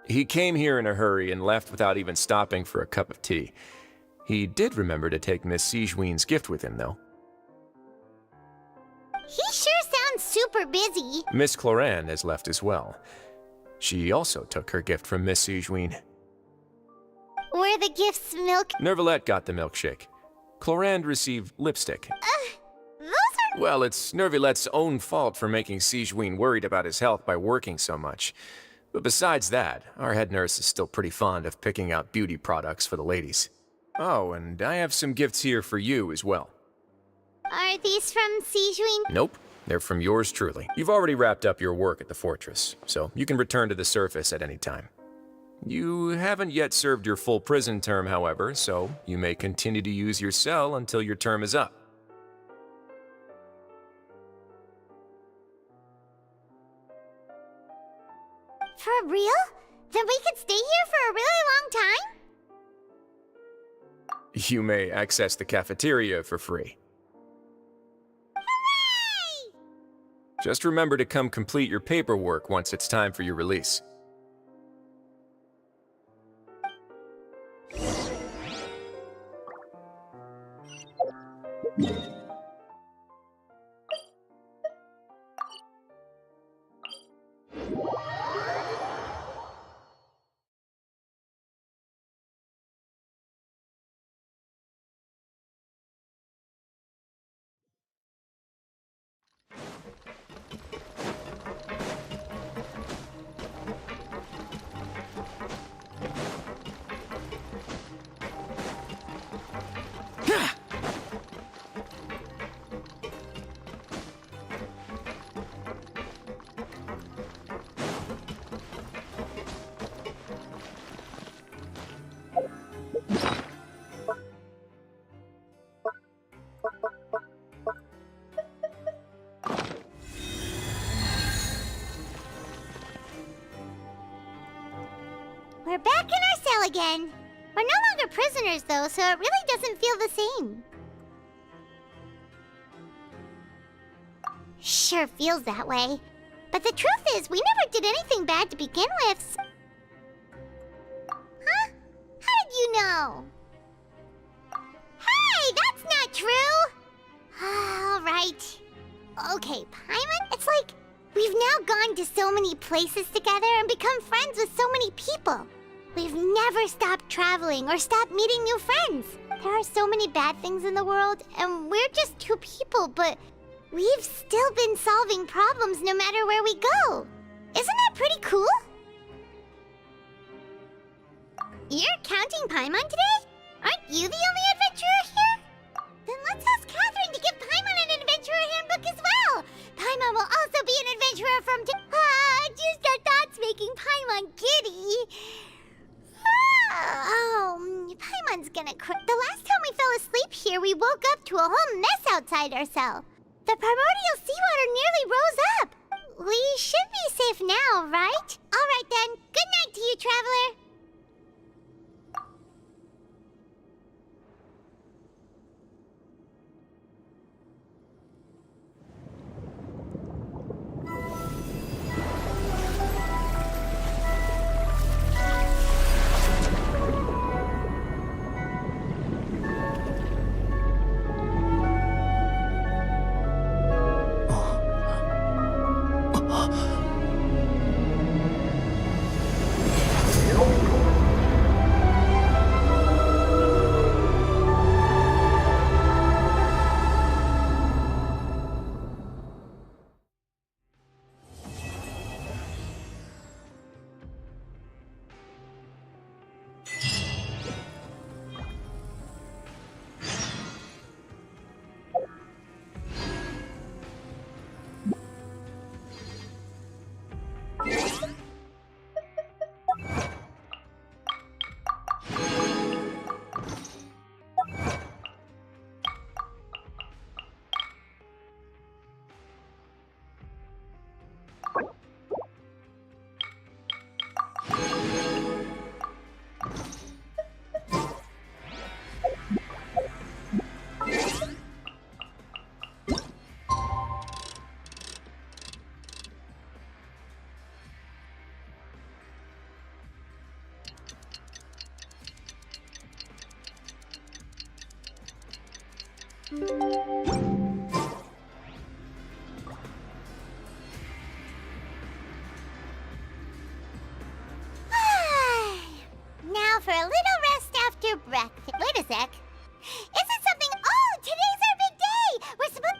He came here in a hurry and left without even stopping for a cup of tea. He did remember to take Miss Sigewinne's gift with him, though. He sure sounds super busy. Miss Clorinde has left as well. She also took her gift from Miss Sigewinne. Were the gifts milk? Neuvillette got the milkshake. Clorinde received lipstick. Those are... Well, it's Neuvillette's own fault for making Sigewinne worried about his health by working so much. But besides that, our head nurse is still pretty fond of picking out beauty products for the ladies. Oh, and I have some gifts here for you as well. Are these from Sigewinne? Nope, they're from yours truly. You've already wrapped up your work at the fortress, so you can return to the surface at any time. You haven't yet served your full prison term, however, so you may continue to use your cell until your term is up. For real? Then we could stay here for a really long time? You may access the cafeteria for free. Hooray! Just remember to come complete your paperwork once it's time for your release. We're back in our cell again. We're no longer prisoners, though, so it really doesn't feel the same. Sure feels that way. But the truth is, we never did anything bad to begin with. Huh? How did you know? Hey, that's not true! Alright. Okay, Paimon, it's like we've now gone to so many places together and become friends with so many people. We've never stopped traveling or stopped meeting new friends. There are so many bad things in the world, and we're just 2 people, but we've still been solving problems no matter where we go. Isn't that pretty cool? You're counting Paimon today? Aren't you the only adventurer here? Then let's ask Catherine to give Paimon an adventurer handbook as well. Paimon will also be an adventurer from just our thoughts making Paimon giddy. Paimon's gonna cry. The last time we fell asleep here, we woke up to a whole mess outside our cell. The primordial seawater nearly rose up. We should be safe now, right? All right then. Good night to you, traveler. Now for a little rest after breakfast. Wait a sec. Is it something? Oh, today's our big day! We're supposed.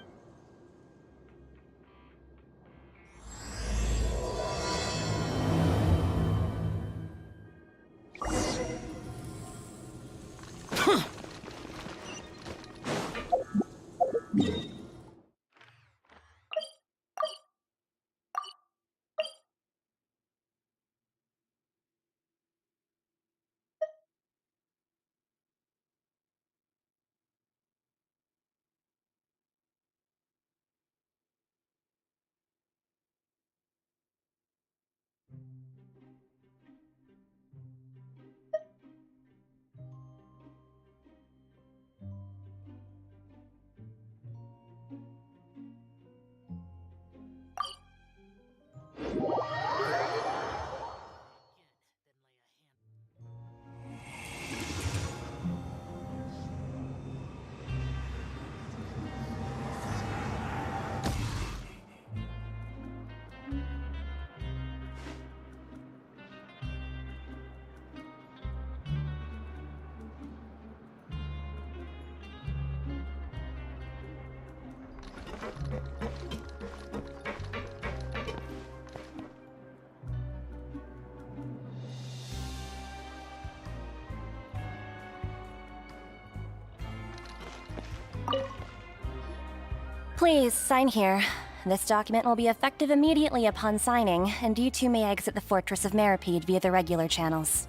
Please, sign here. This document will be effective immediately upon signing, and you two may exit the Fortress of Meripede via the regular channels.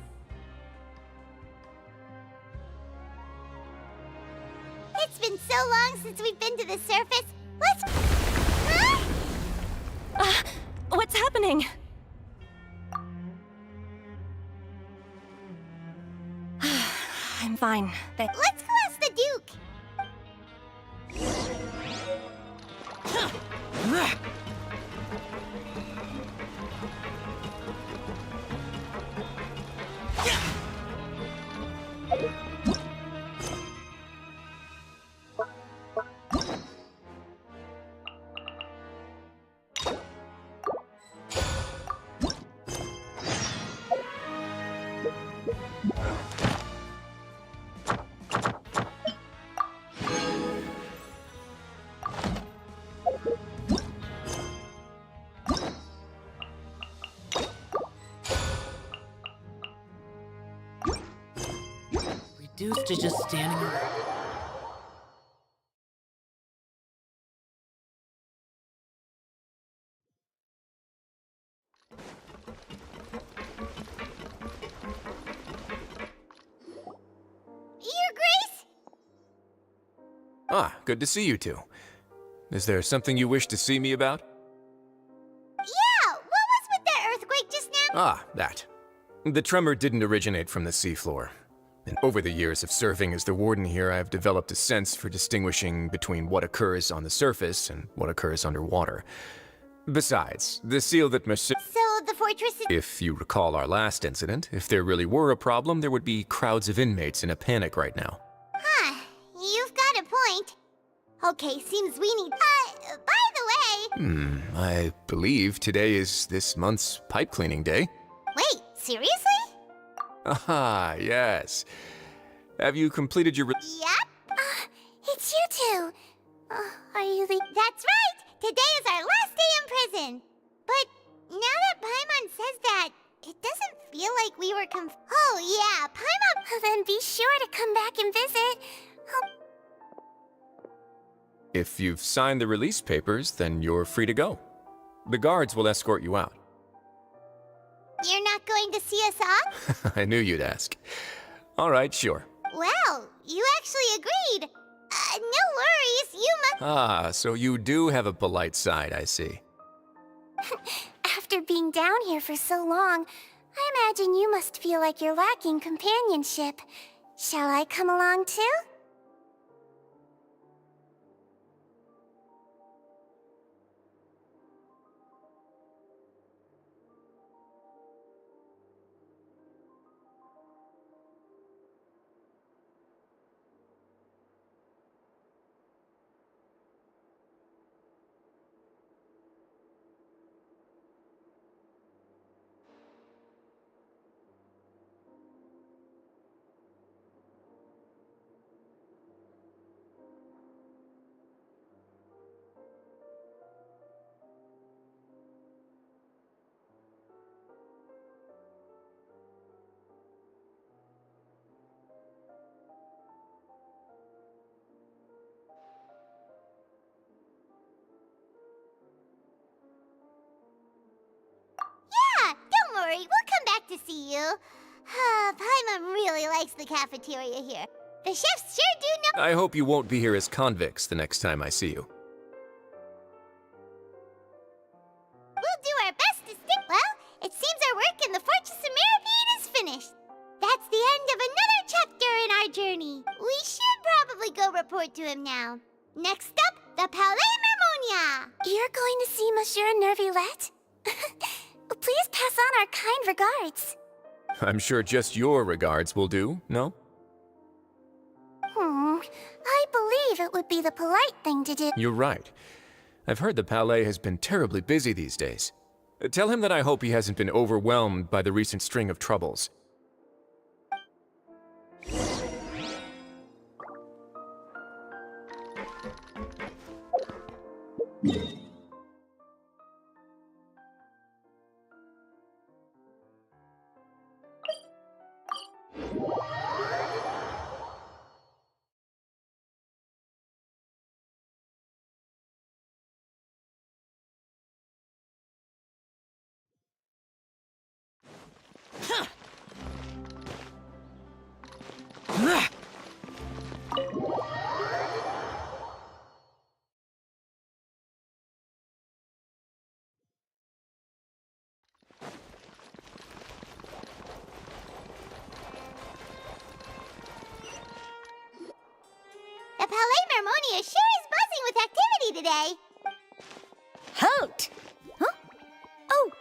It's been so long since we've been to the surface. Let's. Huh? What's happening? I'm fine. Let's go ask the Duke. Reduced to just standing around. Your Grace? Ah, good to see you two. Is there something you wish to see me about? Yeah, what was with that earthquake just now? Ah, that. The tremor didn't originate from the seafloor. And over the years of serving as the warden here, I've developed a sense for distinguishing between what occurs on the surface and what occurs underwater. Besides, the seal that Monsieur... So the fortress is... If you recall our last incident, if there really were a problem, there would be crowds of inmates in a panic right now. Huh, you've got a point. Okay, seems we need... by the way... I believe today is this month's pipe cleaning day. Wait, seriously? Aha, yes. Have you completed your... Yep. It's you two. Are you the... That's right! Today is our last day in prison. But now that Paimon says that, it doesn't feel like we were Oh yeah, Paimon... Then be sure to come back and visit. If you've signed the release papers, then you're free to go. The guards will escort you out. You're not going to see us off? I knew you'd ask. All right, sure. Well, you actually agreed. No worries, you must... Ah, so you do have a polite side, I see. After being down here for so long, I imagine you must feel like you're lacking companionship. Shall I come along too? to see you. Paimon really likes the cafeteria here. The chefs sure do know. I hope you won't be here as convicts the next time I see you. We'll do our best to stick. Well, it seems our work in the Fortress of Meripede is finished. That's the end of another chapter in our journey. We should probably go report to him now. Next up, the Palais Mermonia. You're going to see Monsieur Nervillette? Please pass on our kind regards. I'm sure just your regards will do, no? I believe it would be the polite thing to do. You're right. I've heard the Palais has been terribly busy these days. Tell him that I hope he hasn't been overwhelmed by the recent string of troubles. The Palais Mermonia sure is buzzing with activity today. Halt! Huh? Oh,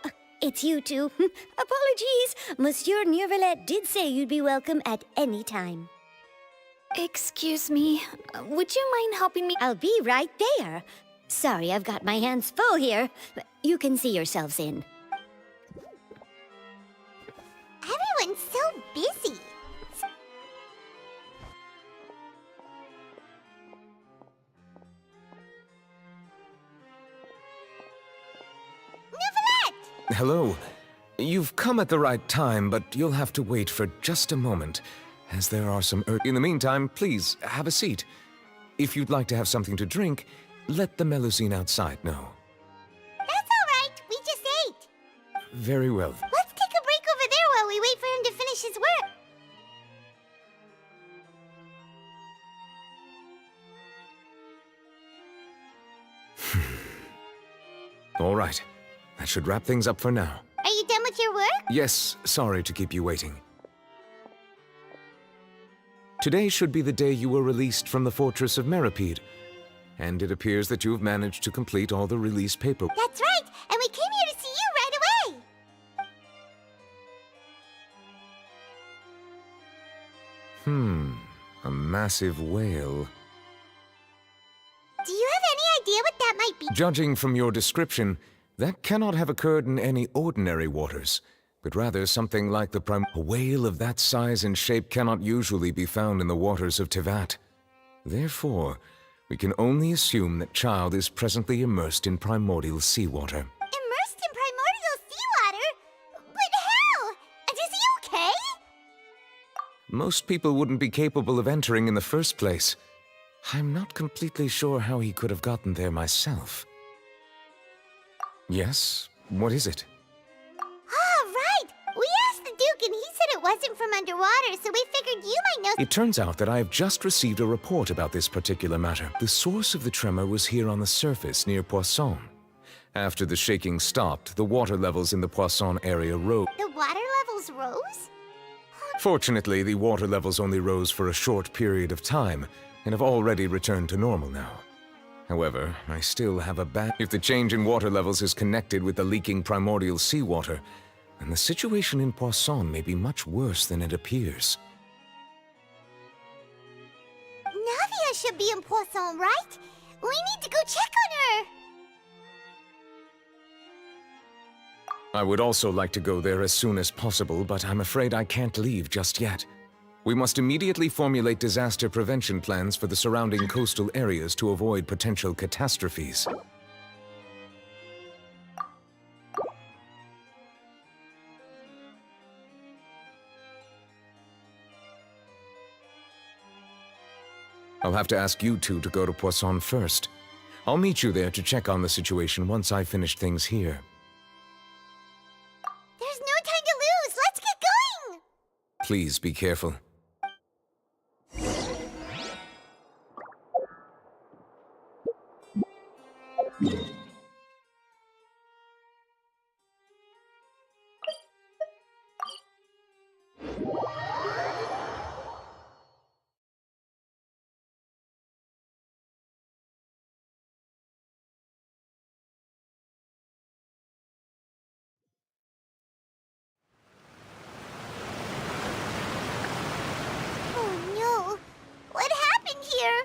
it's you two. Apologies. Monsieur Nervillette did say you'd be welcome at any time. Excuse me, would you mind helping me? I'll be right there. Sorry, I've got my hands full here. You can see yourselves in. Everyone's so busy. Hello. You've come at the right time, but you'll have to wait for just a moment, as there are some In the meantime, please, have a seat. If you'd like to have something to drink, let the Melusine outside know. That's all right. We just ate. Very well. Let's take a break over there while we wait for him to finish his work. All right. That should wrap things up for now. Are you done with your work? Yes, sorry to keep you waiting. Today should be the day you were released from the Fortress of Meripede, and it appears that you've managed to complete all the release paperwork. That's right, and we came here to see you right away. A massive whale. Do you have any idea what that might be? Judging from your description, that cannot have occurred in any ordinary waters, but rather something like the A whale of that size and shape cannot usually be found in the waters of Tevat. Therefore, we can only assume that Child is presently immersed in primordial seawater. Immersed in primordial seawater? But how? And is he okay? Most people wouldn't be capable of entering in the first place. I'm not completely sure how he could have gotten there myself. Yes? What is it? Right! We asked the Duke and he said it wasn't from underwater, so we figured you might know. It turns out that I have just received a report about this particular matter. The source of the tremor was here on the surface near Poisson. After the shaking stopped, the water levels in the Poisson area rose. The water levels rose? Fortunately, the water levels only rose for a short period of time, and have already returned to normal now. However, I still have a bad... If the change in water levels is connected with the leaking primordial seawater, then the situation in Poisson may be much worse than it appears. Navia should be in Poisson, right? We need to go check on her! I would also like to go there as soon as possible, but I'm afraid I can't leave just yet. We must immediately formulate disaster prevention plans for the surrounding coastal areas to avoid potential catastrophes. I'll have to ask you two to go to Poisson first. I'll meet you there to check on the situation once I finish things here. There's no time to lose! Let's get Please be careful. Oh no! What happened here?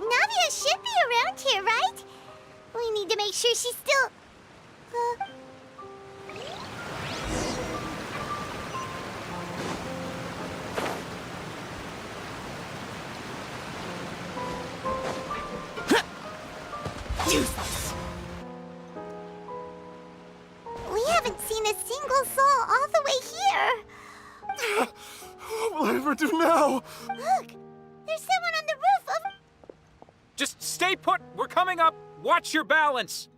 Navia should be around here, right? We need to make sure she's still... Useless. We haven't seen a single soul all the way here. What will I ever do now? Look, there's someone on the roof of... Just stay put. We're coming up. Watch your balance.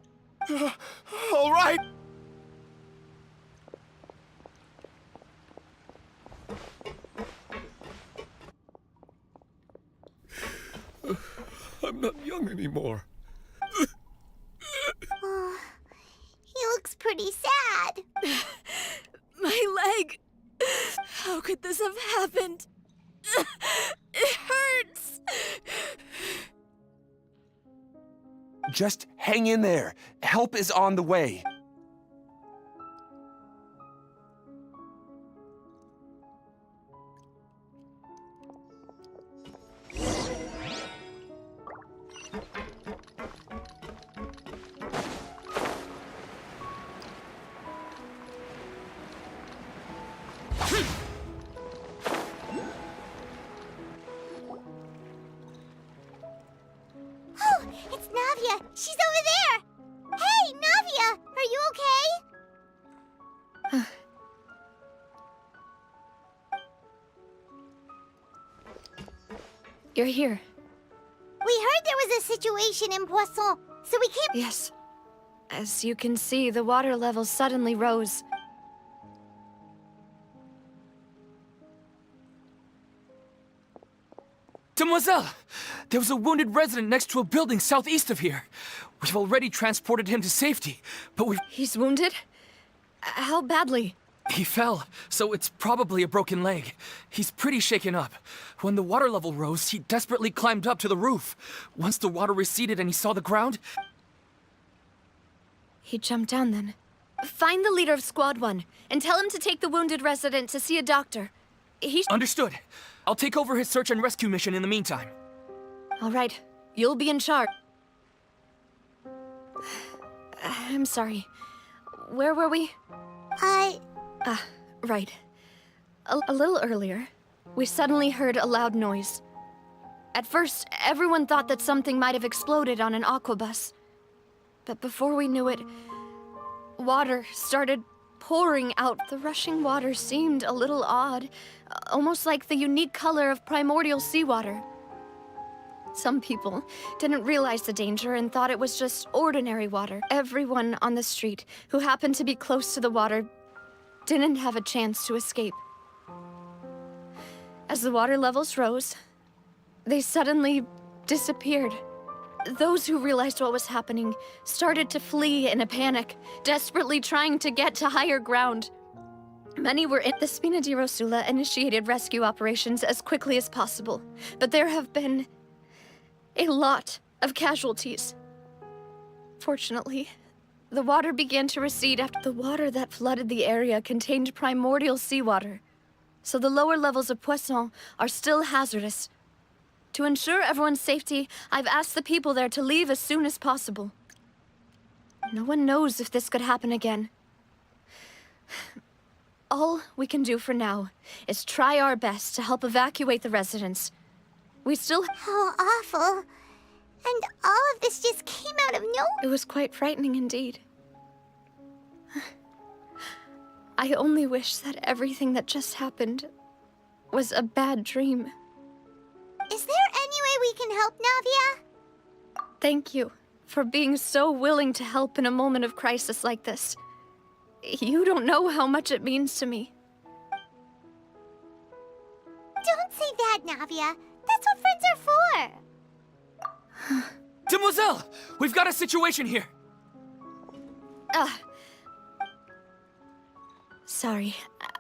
All right. I'm not young anymore. Oh, he looks pretty sad. My leg! How could this have happened? It hurts! Just hang in there. Help is on the way. Oh, it's Navia. She's over there. Hey, Navia, are you okay? You're here. We heard there was a situation in Poisson, so we came... Yes. As you can see, the water level suddenly rose. Demoiselle! There was a wounded resident next to a building southeast of here. We've already transported him to safety, but we've... He's wounded? How badly? He fell, so it's probably a broken leg. He's pretty shaken up. When the water level rose, he desperately climbed up to the roof. Once the water receded and he saw the ground... He jumped down then. Find the leader of Squad 1 and tell him to take the wounded resident to see a doctor. he's... Understood. I'll take over his search and rescue mission in the meantime. All right, you'll be in charge. I'm sorry. Where were we? Right. A little earlier, we suddenly heard a loud noise. At first, everyone thought that something might have exploded on an aquabus. But before we knew it, water started pouring out. The rushing water seemed a little odd, almost like the unique color of primordial seawater. Some people didn't realize the danger and thought it was just ordinary water. Everyone on the street who happened to be close to the water didn't have a chance to escape. As the water levels rose, they suddenly disappeared. Those who realized what was happening started to flee in a panic, desperately trying to get to higher ground. Many were in the Spina di Rosula initiated rescue operations as quickly as possible, but there have been a lot of casualties. Fortunately, the water began to recede after the water that flooded the area contained primordial seawater, so the lower levels of Poisson are still hazardous. To ensure everyone's safety, I've asked the people there to leave as soon as possible. No one knows if this could happen again. All we can do for now is try our best to help evacuate the residents. We still— How awful. And all of this just came out of nowhere. It was quite frightening indeed. I only wish that everything that just happened was a bad dream. Is there any way we can help, Navia? Thank you for being so willing to help in a moment of crisis like this. You don't know how much it means to me. Don't say that, Navia. That's what friends are for. Demoiselle! We've got a situation here! Sorry.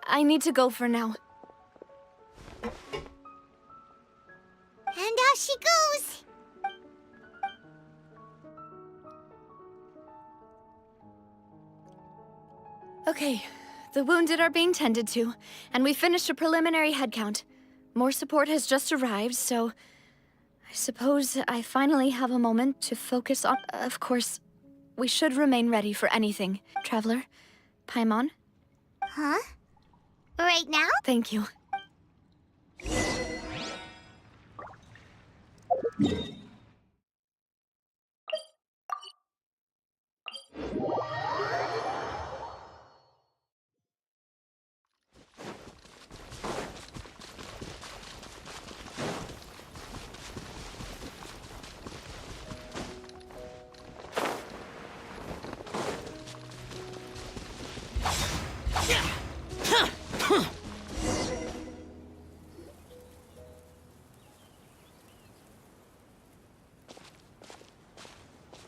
I need to go for now. And out she goes. Okay, the wounded are being tended to, and we finished a preliminary head count. More support has just arrived, so I suppose I finally have a moment to focus on— Of course, we should remain ready for anything. Traveler, Paimon? Huh? Right now? Thank you.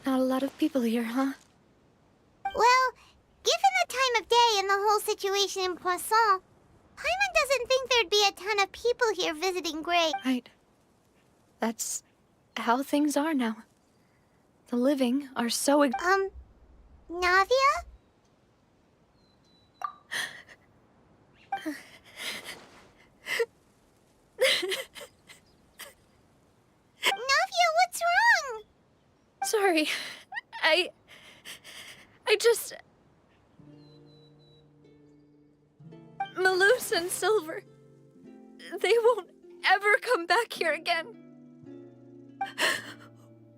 Not a lot of people here, huh? Well, given the time of day and the whole situation in Poisson, Paimon doesn't think there'd be a ton of people here visiting Grey. Right. That's how things are now. The living are so Navia? Navia, what's wrong? Sorry. I just... Malus and Silver, they won't ever come back here again.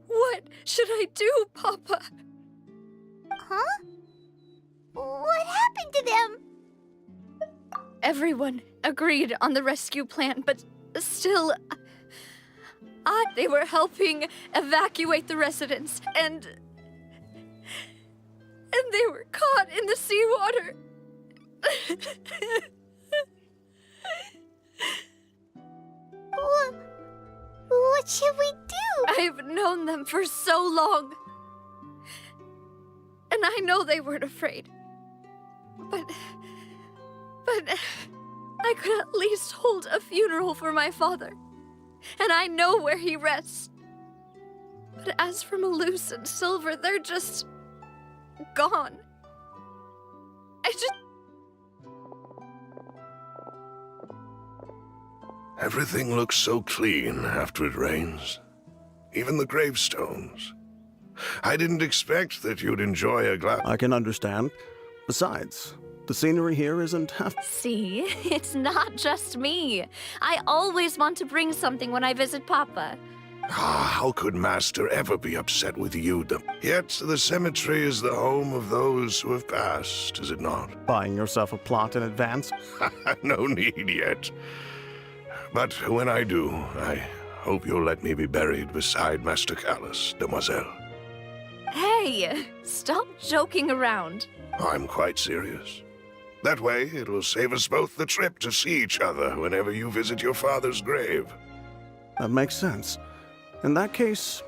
What should I do, Papa? Huh? What happened to them? Everyone agreed on the rescue plan, but still... They were helping evacuate the residents, and they were caught in the seawater. What should we do? I've known them for so long, and I know they weren't afraid. But I could at least hold a funeral for my father. And I know where he rests. But as for Malus and Silver, they're just gone. Everything looks so clean after it rains. Even the gravestones. I didn't expect that you'd enjoy a glass. I can understand. Besides, the scenery here isn't half. See, it's not just me. I always want to bring something when I visit Papa. How could Master ever be upset with you? Yet the cemetery is the home of those who have passed, is it not? Buying yourself a plot in advance? No need yet. But when I do, I hope you'll let me be buried beside Master Callus, demoiselle. Hey, stop joking around. I'm quite serious. That way, it will save us both the trip to see each other whenever you visit your father's grave. That makes sense. In that case,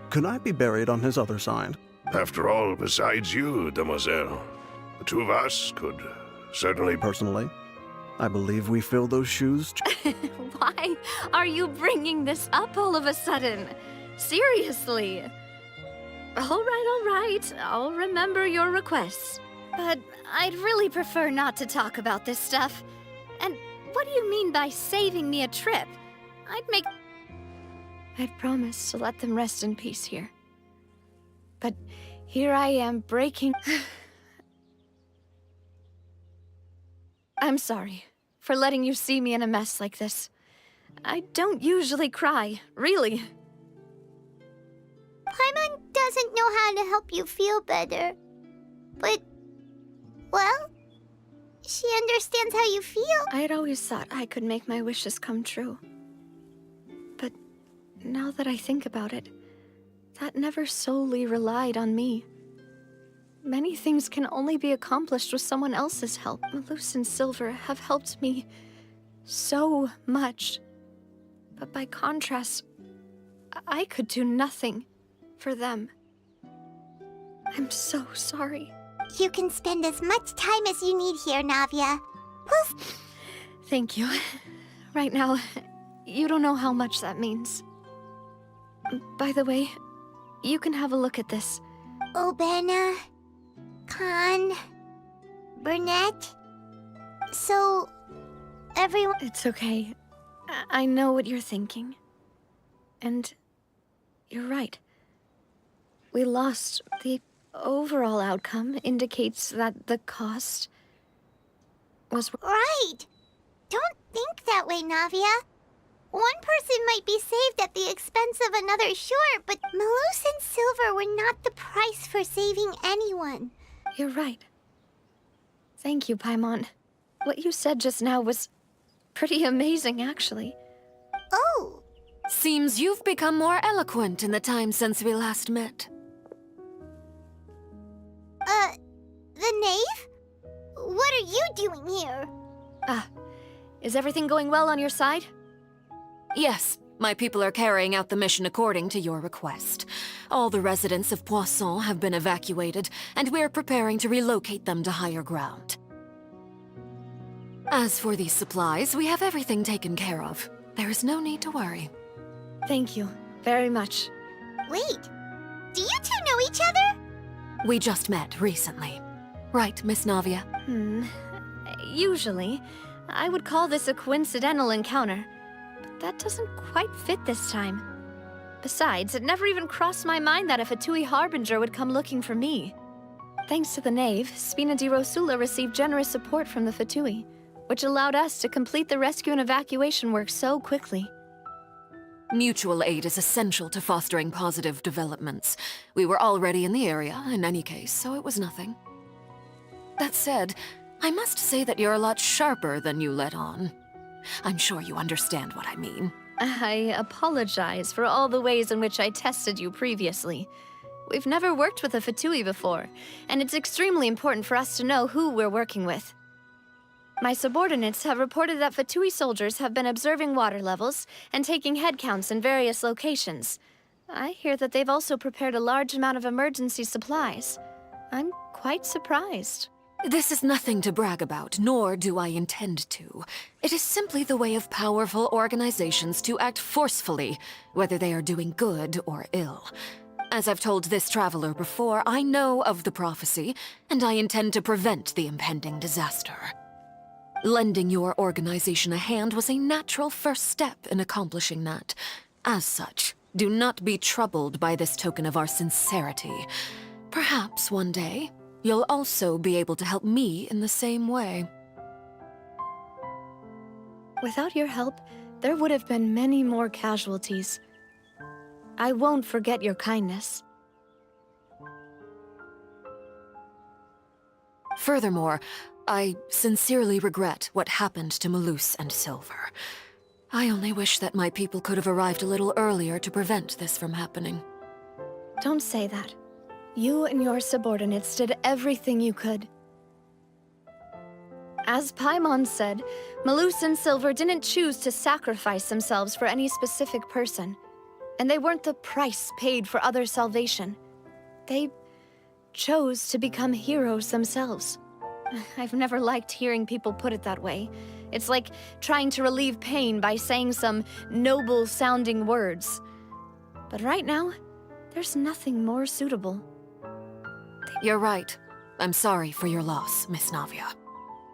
could I be buried on his other side? After all, besides you, demoiselle, the two of us could certainly... Personally, I believe we fill those shoes. Why are you bringing this up all of a sudden? Seriously. All right. I'll remember your requests. But I'd really prefer not to talk about this stuff. And what do you mean by saving me a trip? I'd promised to let them rest in peace here. But here I am breaking... I'm sorry for letting you see me in a mess like this. I don't usually cry, really. Paimon doesn't know how to help you feel better. But, well, she understands how you feel. I had always thought I could make my wishes come true. But now that I think about it, that never solely relied on me. Many things can only be accomplished with someone else's help. Malus and Silver have helped me so much. But by contrast, I could do nothing for them. I'm so sorry. You can spend as much time as you need here, Navia. Thank you. Right now, you don't know how much that means. By the way, you can have a look at this. Obena, Khan, Burnett. So, everyone... It's okay. I know what you're thinking. And you're right. We lost. The overall outcome indicates that the cost was... Right! Don't think that way, Navia. One person might be saved at the expense of another, sure, but Malus and Silver were not the price for saving anyone. You're right. Thank you, Paimon. What you said just now was pretty amazing, actually. Oh! Seems you've become more eloquent in the time since we last met. The knave? What are you doing here? Is everything going well on your side? Yes, my people are carrying out the mission according to your request. All the residents of Poisson have been evacuated, and we're preparing to relocate them to higher ground. As for these supplies, we have everything taken care of. There is no need to worry. Thank you very much. Wait, do you two know each other? We just met recently. Right, Miss Navia? Usually, I would call this a coincidental encounter. But that doesn't quite fit this time. Besides, it never even crossed my mind that a Fatui Harbinger would come looking for me. Thanks to the Knave, Spina di Rosula received generous support from the Fatui, which allowed us to complete the rescue and evacuation work so quickly. Mutual aid is essential to fostering positive developments. We were already in the area, in any case, so it was nothing. That said, I must say that you're a lot sharper than you let on. I'm sure you understand what I mean. I apologize for all the ways in which I tested you previously. We've never worked with a Fatui before, and it's extremely important for us to know who we're working with. My subordinates have reported that Fatui soldiers have been observing water levels and taking head counts in various locations. I hear that they've also prepared a large amount of emergency supplies. I'm quite surprised. This is nothing to brag about, nor do I intend to. It is simply the way of powerful organizations to act forcefully, whether they are doing good or ill. As I've told this traveler before, I know of the prophecy, and I intend to prevent the impending disaster. Lending your organization a hand was a natural first step in accomplishing that. As such, do not be troubled by this token of our sincerity. Perhaps one day, you'll also be able to help me in the same way. Without your help, there would have been many more casualties. I won't forget your kindness. Furthermore, I sincerely regret what happened to Malus and Silver. I only wish that my people could have arrived a little earlier to prevent this from happening. Don't say that. You and your subordinates did everything you could. As Paimon said, Malus and Silver didn't choose to sacrifice themselves for any specific person. And they weren't the price paid for other salvation. They chose to become heroes themselves. I've never liked hearing people put it that way. It's like trying to relieve pain by saying some noble-sounding words. But right now, there's nothing more suitable. You're right. I'm sorry for your loss, Miss Navia.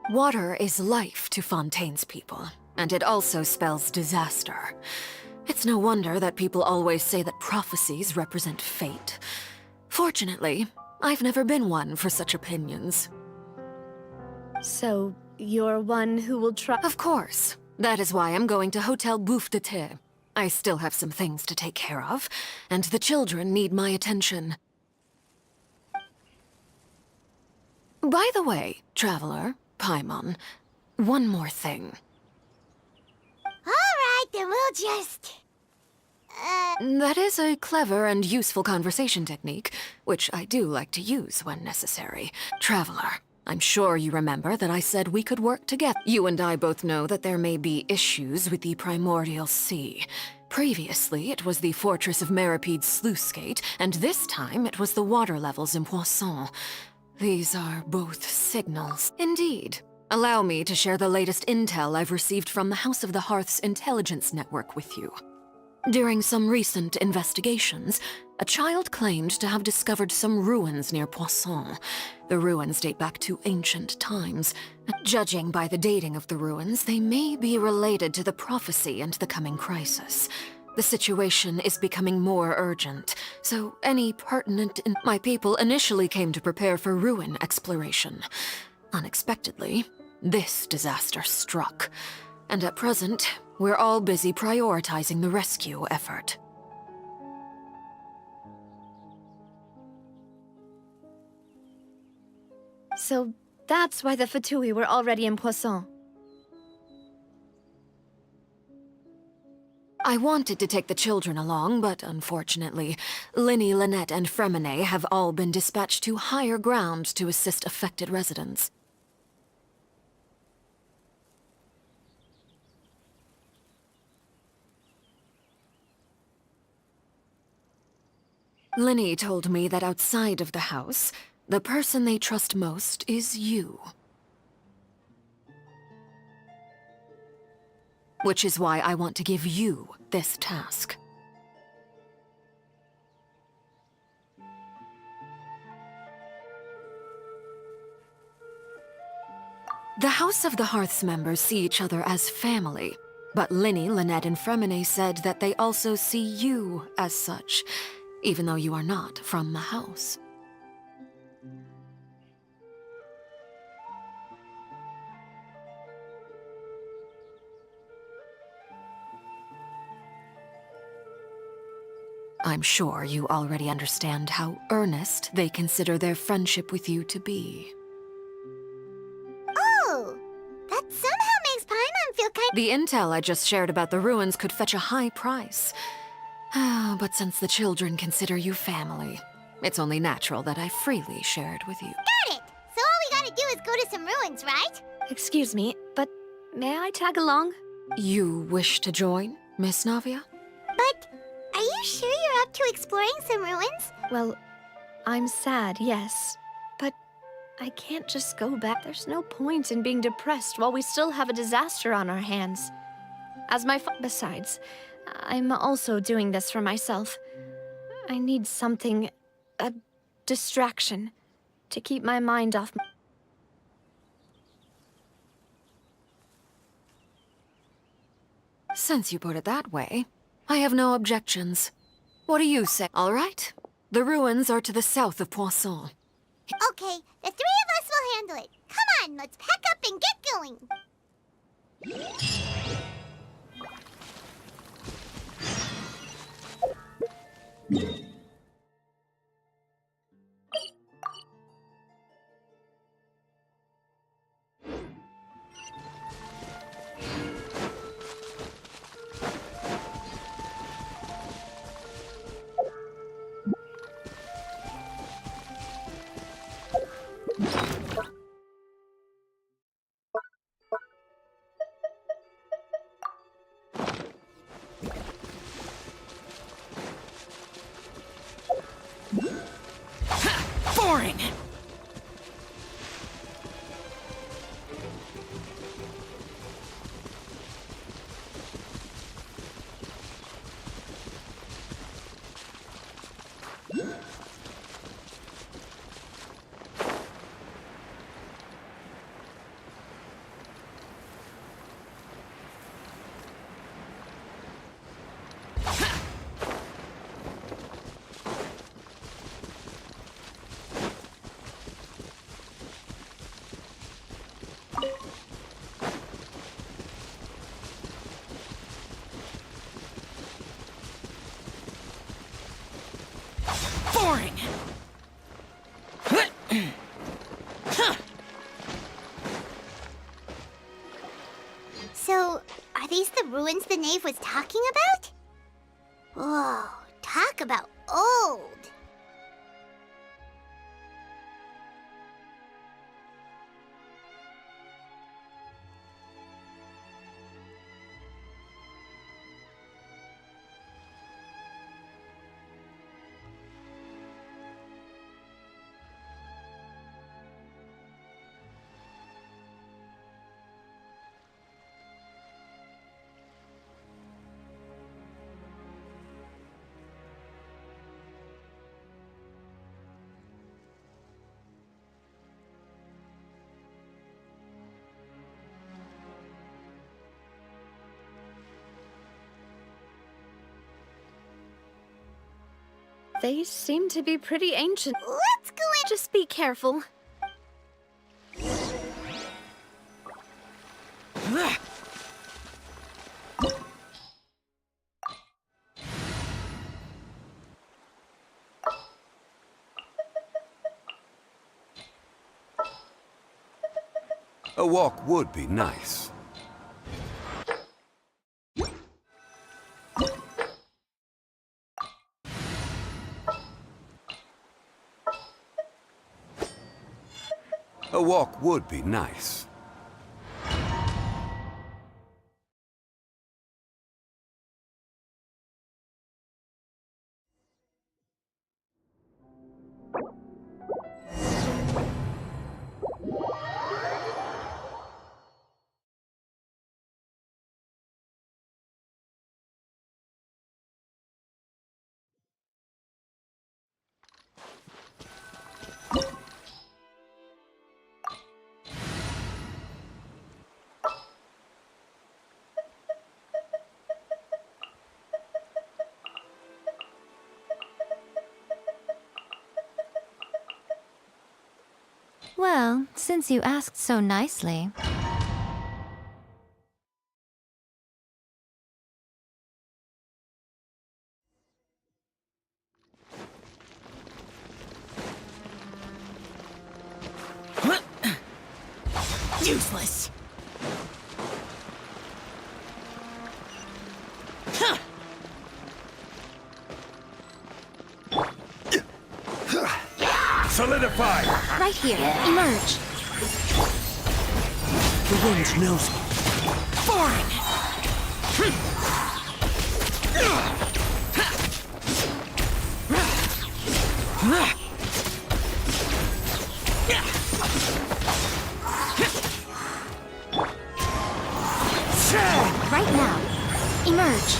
Water is life to Fontaine's people, and it also spells disaster. It's no wonder that people always say that prophecies represent fate. Fortunately, I've never been one for such opinions. So, you're one who will try— Of course. That is why I'm going to Hotel Bouffe de Thé. I still have some things to take care of, and the children need my attention. By the way, Traveler, Paimon, one more thing. Alright, then we'll just... That is a clever and useful conversation technique, which I do like to use when necessary. Traveler, I'm sure you remember that I said we could work together. You and I both know that there may be issues with the Primordial Sea. Previously, it was the Fortress of Meripede's sluice gate, and this time it was the water levels in Poisson. These are both signals. Indeed. Allow me to share the latest intel I've received from the House of the Hearth's intelligence network with you. During some recent investigations, a child claimed to have discovered some ruins near Poisson. The ruins date back to ancient times. Judging by the dating of the ruins, they may be related to the prophecy and the coming crisis. The situation is becoming more urgent, so any pertinent— My people initially came to prepare for ruin exploration. Unexpectedly, this disaster struck, and at present, we're all busy prioritizing the rescue effort. So that's why the Fatui were already in Poisson. I wanted to take the children along, but unfortunately, Linny, Lynette, and Fremine have all been dispatched to higher ground to assist affected residents. Linny told me that outside of the house, the person they trust most is you. Which is why I want to give you this task. The House of the Hearth's members see each other as family, but Linny, Lynette, and Fremine said that they also see you as such, even though you are not from the house. I'm sure you already understand how earnest they consider their friendship with you to be. Oh! That somehow makes Paimon feel kind— The intel I just shared about the ruins could fetch a high price. But since the children consider you family, it's only natural that I freely share it with you. Got it! So all we gotta do is go to some ruins, right? Excuse me, but may I tag along? You wish to join, Miss Navia? But are you sure you're up to exploring some ruins? Well, I'm sad, yes. But I can't just go back. There's no point in being depressed while we still have a disaster on our hands. Besides, I'm also doing this for myself. I need something, a distraction, to keep my mind off. Since you put it that way, I have no objections. What do you say? All right. The ruins are to the south of Poisson. Okay, the three of us will handle it. Come on, let's pack up and get going. Boring! Boring! So, are these the ruins the knave was talking about? Whoa, talk about old. They seem to be pretty ancient. Let's go in. Just be careful. A walk would be nice. A walk would be nice. Well, since you asked so nicely. Useless! Solidify! Right here. Emerge. The wind knows me. Boring! Right now. Emerge.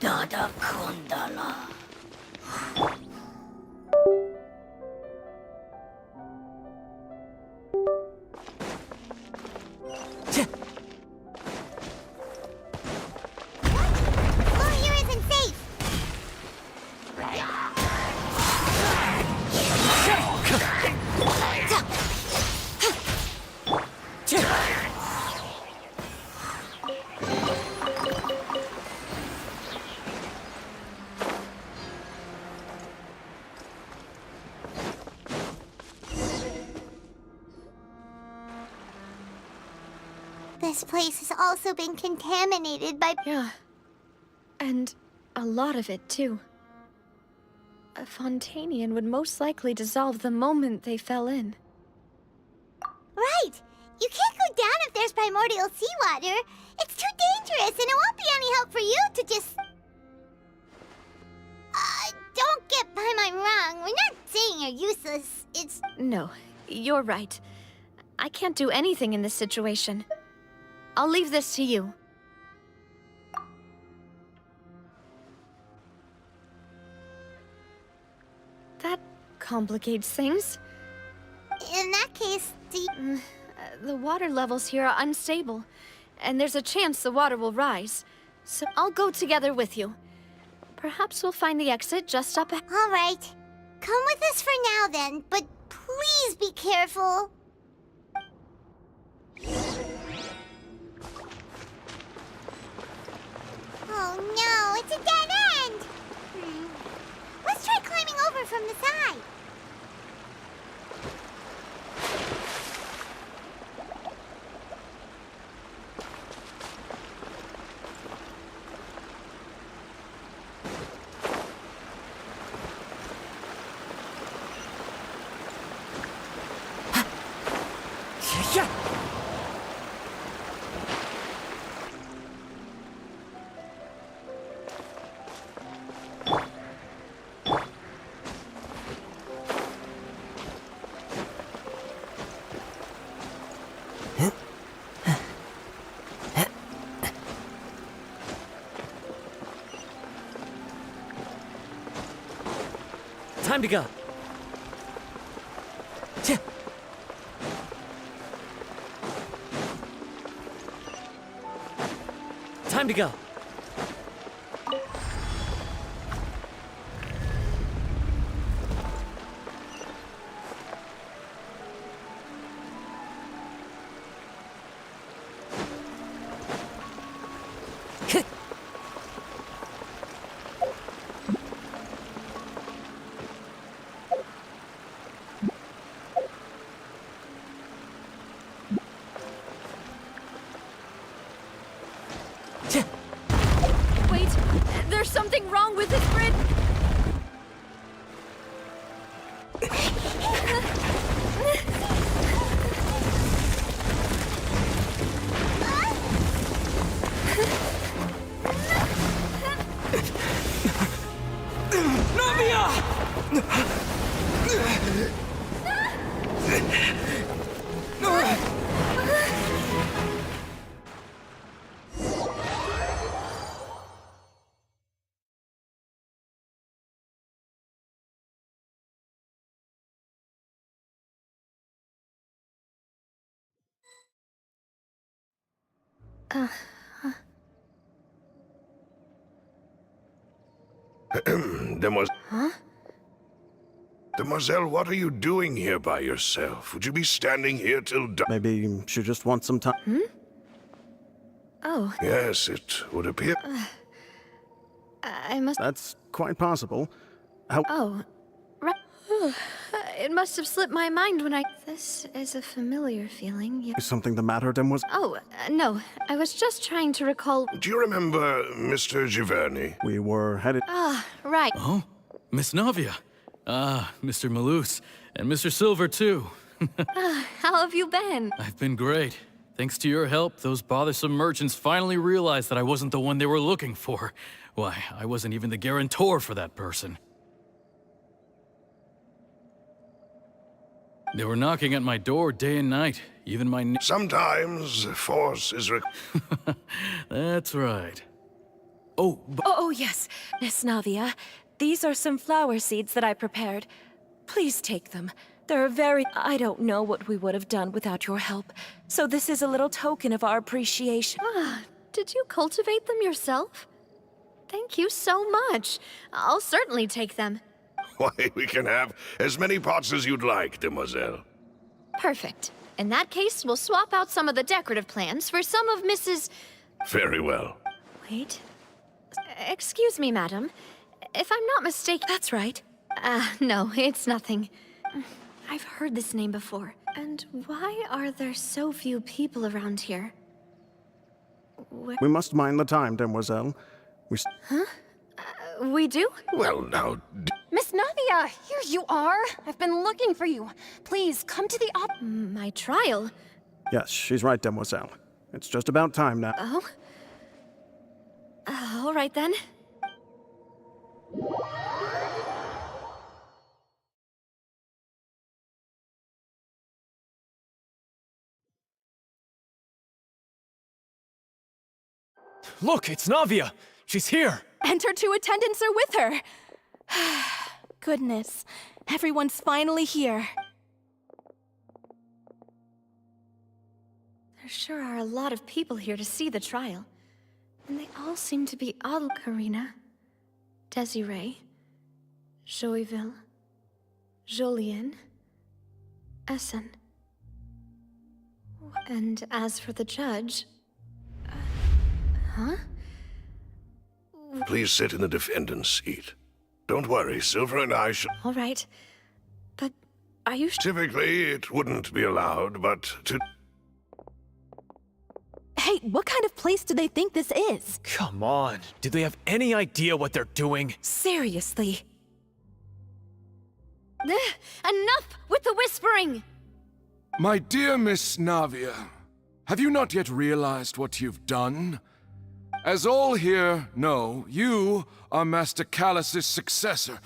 Dada Kundala. this place has also been contaminated by... Yeah. And a lot of it, too. A Fontainian would most likely dissolve the moment they fell in. Right! You can't go down if there's primordial seawater. It's too dangerous, and it won't be any help for you to just... don't get by my wrong. We're not saying you're useless. It's... No, you're right. I can't do anything in this situation. I'll leave this to you. That complicates things. In that case, the water levels here are unstable, and there's a chance the water will rise. So I'll go together with you. Perhaps we'll find the exit just up ahead. All right. Come with us for now, then, but please be careful. Oh no, it's a dead end! Let's try climbing over from the side. Time to go. Time to go. Wait, there's something wrong with this bridge. Huh? Demoiselle, what are you doing here by yourself? Would you be standing here till dawn? Maybe she just wants some time. Hmm? Oh. Yes, it would appear. I must... That's quite possible. How... Oh. Right. It must have slipped my mind when I... This is a familiar feeling. Is something the matter, Demoiselle? Oh, no. I was just trying to recall... Do you remember Mr. Giverny? We were headed... Ah, right. Oh? Miss Navia. Ah, Mr. Malus. And Mr. Silver, too. How have you been? I've been great. Thanks to your help, those bothersome merchants finally realized that I wasn't the one they were looking for. Why, I wasn't even the guarantor for that person. They were knocking at my door day and night, even my... Sometimes force is That's right. Oh, yes, Miss Navia. These are some flower seeds that I prepared. Please take them. They're very... I don't know what we would have done without your help, so this is a little token of our appreciation. Did you cultivate them yourself? Thank you so much. I'll certainly take them. Why, we can have as many pots as you'd like, Demoiselle. Perfect. In that case, we'll swap out some of the decorative plants for some of Mrs... Very well. Wait. Excuse me, madam. If I'm not mistaken... That's right. No, it's nothing. I've heard this name before. And why are there so few people around here? We must mind the time, demoiselle. Huh? We do? Well, now... Miss Navia, here you are. I've been looking for you. Please, come to the My trial? Yes, she's right, demoiselle. It's just about time now. Oh? All right then. Look, it's Navia! She's here! And her 2 attendants are with her. Goodness, everyone's finally here. There sure are a lot of people here to see the trial. And they all seem to be Karina, Desiree, Joyville, Jolien, Essen. And as for the judge... huh? Please sit in the defendant's seat. Don't worry, Silver and I should... All right. But are you Typically, it wouldn't be allowed, but to... Hey, what kind of place do they think this is? Come on, do they have any idea what they're doing? Seriously. Enough with the whispering! My dear Miss Navia, have you not yet realized what you've done? As all here know, you are Master Callus's successor,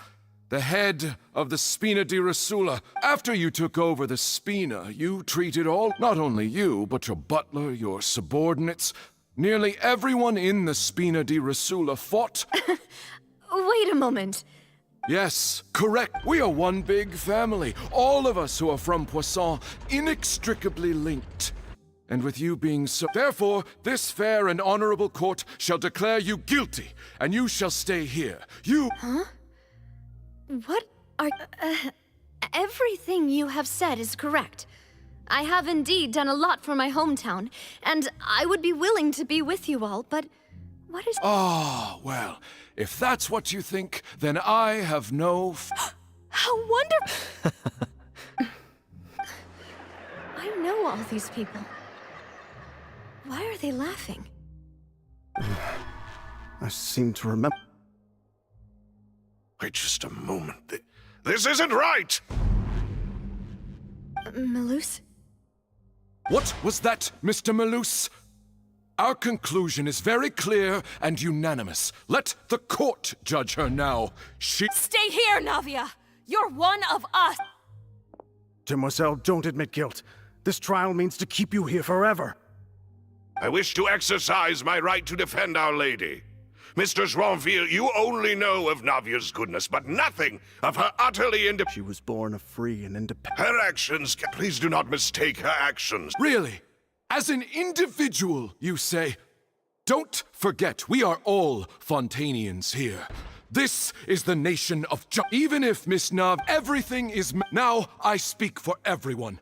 the head of the Spina di Rosula. After you took over the Spina, you treated not only you, but your butler, your subordinates, nearly everyone in the Spina di Rosula fought. Wait a moment. Yes, correct. We are one big family. All of us who are from Poisson, inextricably linked. And with you being so... Therefore, this fair and honorable court shall declare you guilty, and you shall stay here. You... Huh? What are... everything you have said is correct. I have indeed done a lot for my hometown, and I would be willing to be with you all, but... what is... Ah, well, if that's what you think, then I have no... How wonderful! I know all these people. Why are they laughing? I seem to remember... Wait just a moment. This isn't right! Malus? What was that, Mr. Malus? Our conclusion is very clear and unanimous. Let the court judge her now. Stay here, Navia! You're one of us! Demoiselle, don't admit guilt. This trial means to keep you here forever. I wish to exercise my right to defend Our Lady. Mr. Joinville, you only know of Navia's goodness, but nothing of her utterly independent... She was born a free and independent... Her actions... Please do not mistake her actions. Really? As an individual, you say? Don't forget, we are all Fontainians here. This is the nation of Even if, Miss Nav, everything is... Now, I speak for everyone.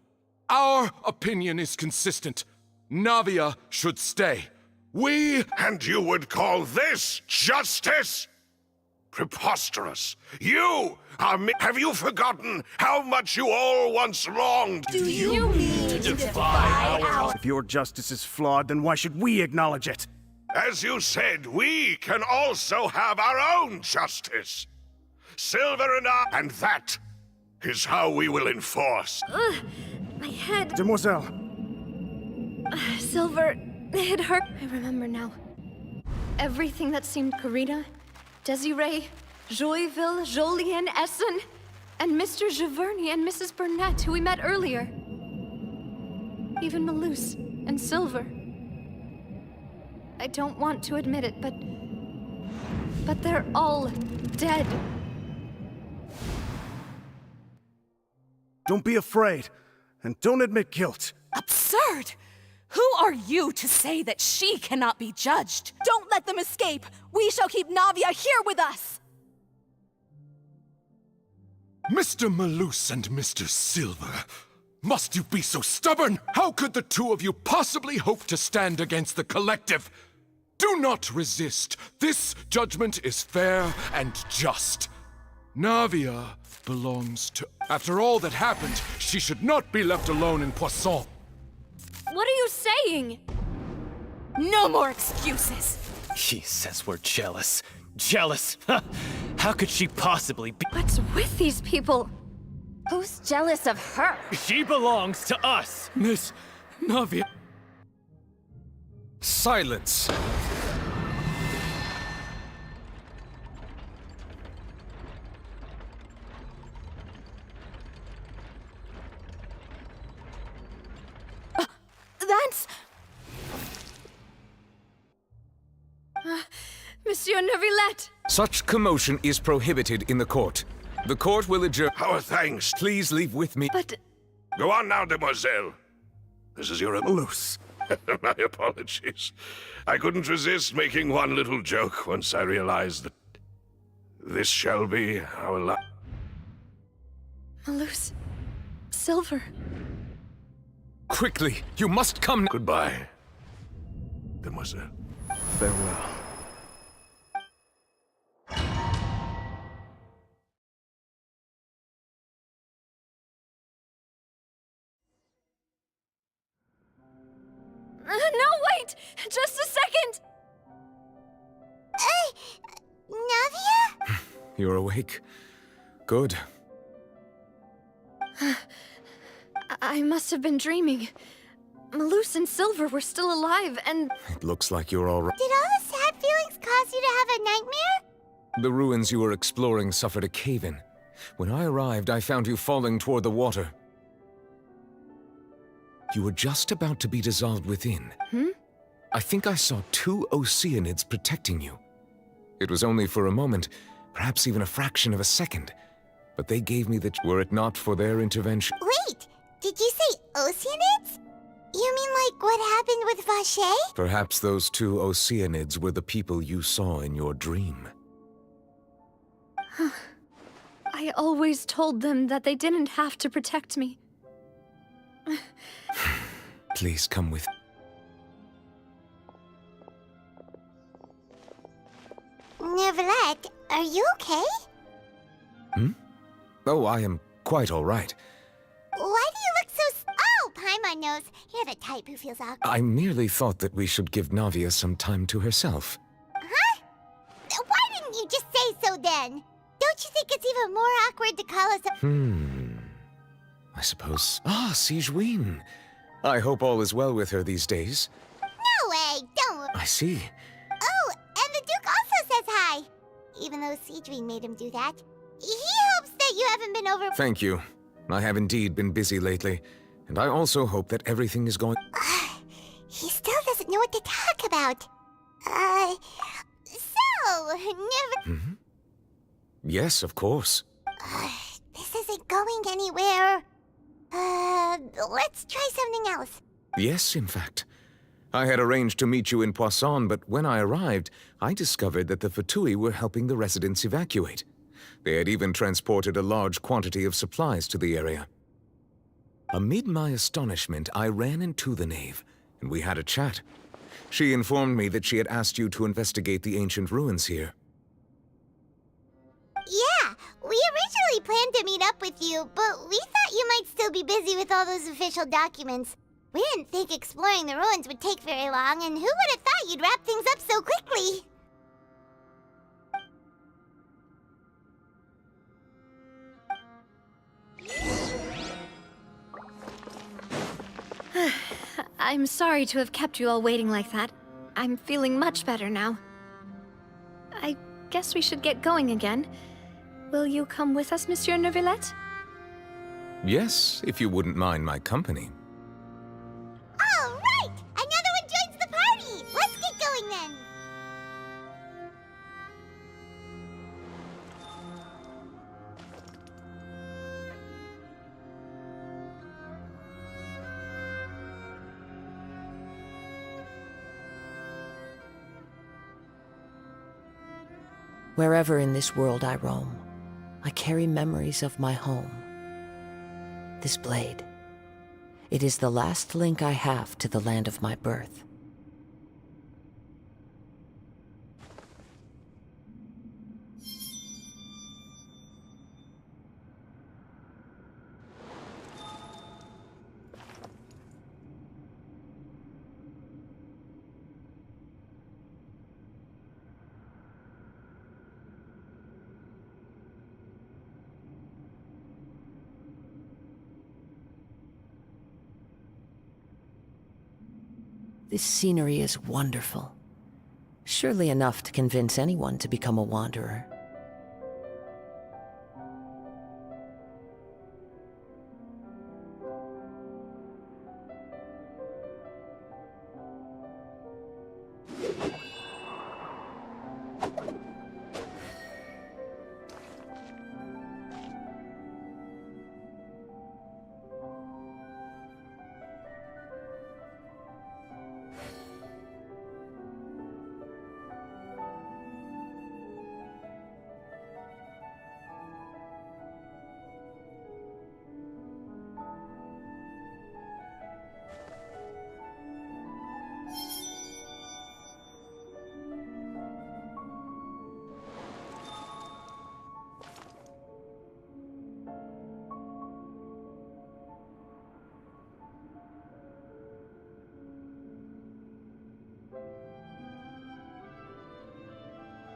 Our opinion is consistent. Navia should stay. And you would call this justice? Preposterous. You are... Have you forgotten how much you all once longed? Do you mean to defy our... If your justice is flawed, then why should we acknowledge it? As you said, we can also have our own justice. Silver and I... And that is how we will enforce. My head... Demoiselle. Silver, it hurt. I remember now. Everything that seemed Karina, Desiree, Joyville, Jolien, Essen, and Mr. Giverny and Mrs. Burnett, who we met earlier. Even Malus and Silver. I don't want to admit it, but they're all dead. Don't be afraid, and don't admit guilt. Absurd! Who are you to say that she cannot be judged? Don't let them escape! We shall keep Navia here with us! Mr. Malus and Mr. Silver, must you be so stubborn? How could the two of you possibly hope to stand against the collective? Do not resist. This judgment is fair and just. Navia belongs to... After all that happened, she should not be left alone in Poisson. What are you saying? No more excuses! She says we're jealous. Jealous? How could she possibly be? What's with these people? Who's jealous of her? She belongs to us! Miss Navia. Silence! That's... Monsieur Neuvillette! Such commotion is prohibited in the court. The court will adjourn. Our thanks. Please leave with me. But... Go on now, demoiselle. This is your... Loose. My apologies. I couldn't resist making one little joke once I realized that this shall be our last. Malus... Silver... Quickly, you must come. Goodbye, demoiselle. Farewell. No, wait! Just a second! Navia? You're awake. Good. I must have been dreaming. Malus and Silver were still alive, and... It looks like you're all right. Did all the sad feelings cause you to have a nightmare? The ruins you were exploring suffered a cave-in. When I arrived, I found you falling toward the water. You were just about to be dissolved within. I think I saw 2 Oceanids protecting you. It was only for a moment, perhaps even a fraction of a second. But they gave me were it not for their intervention. Wait, did you say Oceanids? You mean like what happened with Vache? Perhaps those 2 Oceanids were the people you saw in your dream. I always told them that they didn't have to protect me. Please come with. Neuvillette, are you okay? Oh, I am quite all right. Why do you look so... Oh, Paimon knows. You're the type who feels awkward. I merely thought that we should give Navia some time to herself. Huh? Why didn't you just say so then? Don't you think it's even more awkward to call us a... I suppose... Ah, Sigewinne. I hope all is well with her these days. No way, don't... I see. Oh, and the Duke also says hi. Even though Sigewinne made him do that. He hopes that you haven't been over... Thank you. I have indeed been busy lately, and I also hope that everything is going... He still doesn't know what to talk about. So, never... Yes, of course. This isn't going anywhere. Let's try something else. Yes, in fact. I had arranged to meet you in Poisson, but when I arrived, I discovered that the Fatui were helping the residents evacuate. They had even transported a large quantity of supplies to the area. Amid my astonishment, I ran into the knave, and we had a chat. She informed me that she had asked you to investigate the ancient ruins here. Yeah, we originally planned to meet up with you, but we thought you might still be busy with all those official documents. We didn't think exploring the ruins would take very long, and who would have thought you'd wrap things up so quickly? I'm sorry to have kept you all waiting like that. I'm feeling much better now. I guess we should get going again. Will you come with us, Monsieur Neuvillette? Yes, if you wouldn't mind my company. All right! Another one joins the party! Let's get going then! Wherever in this world I roam, I carry memories of my home. This blade, it is the last link I have to the land of my birth. This scenery is wonderful. Surely enough to convince anyone to become a wanderer.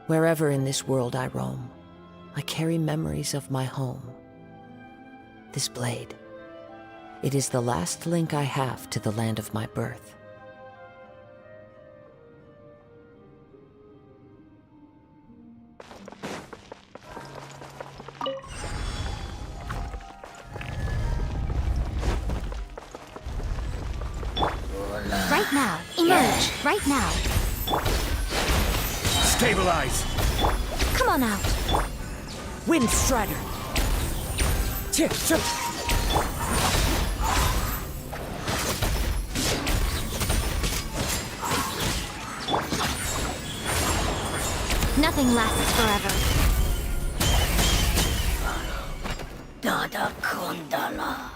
Wherever in this world I roam, I carry memories of my home. This blade, it is the last link I have to the land of my birth. Right now. Emerge. Right now. Stabilize! Come on out. Wind Strider! Nothing lasts forever. Dada Kundala.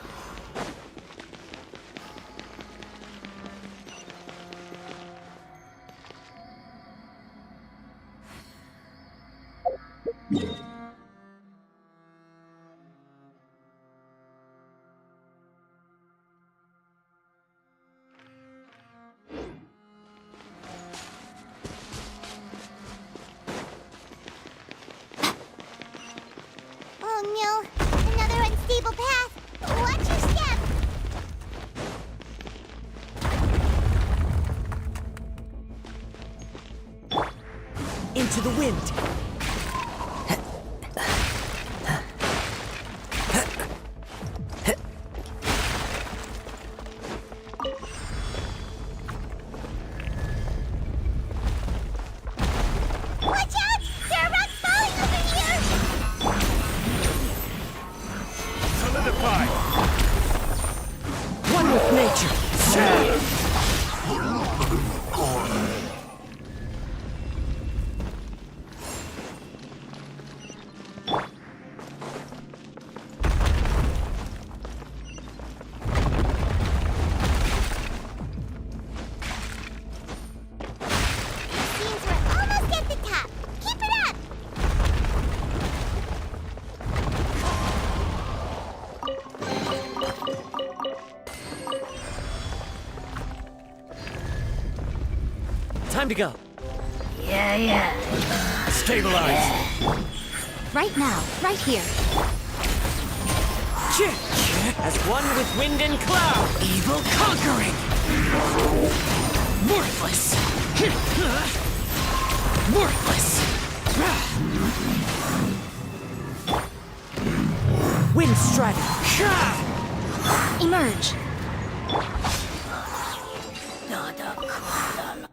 Oh no, another unstable path. Watch your step. Into the wind! Watch out! There are rocks falling over here! Solidify! One with nature! Seems we're almost at the top. Keep it up! Time to go. Stabilize! Right now. Right here. As one with wind and cloud! Evil conquering! Worthless! Worthless! Wind Strider! Emerge. Dada Kundala.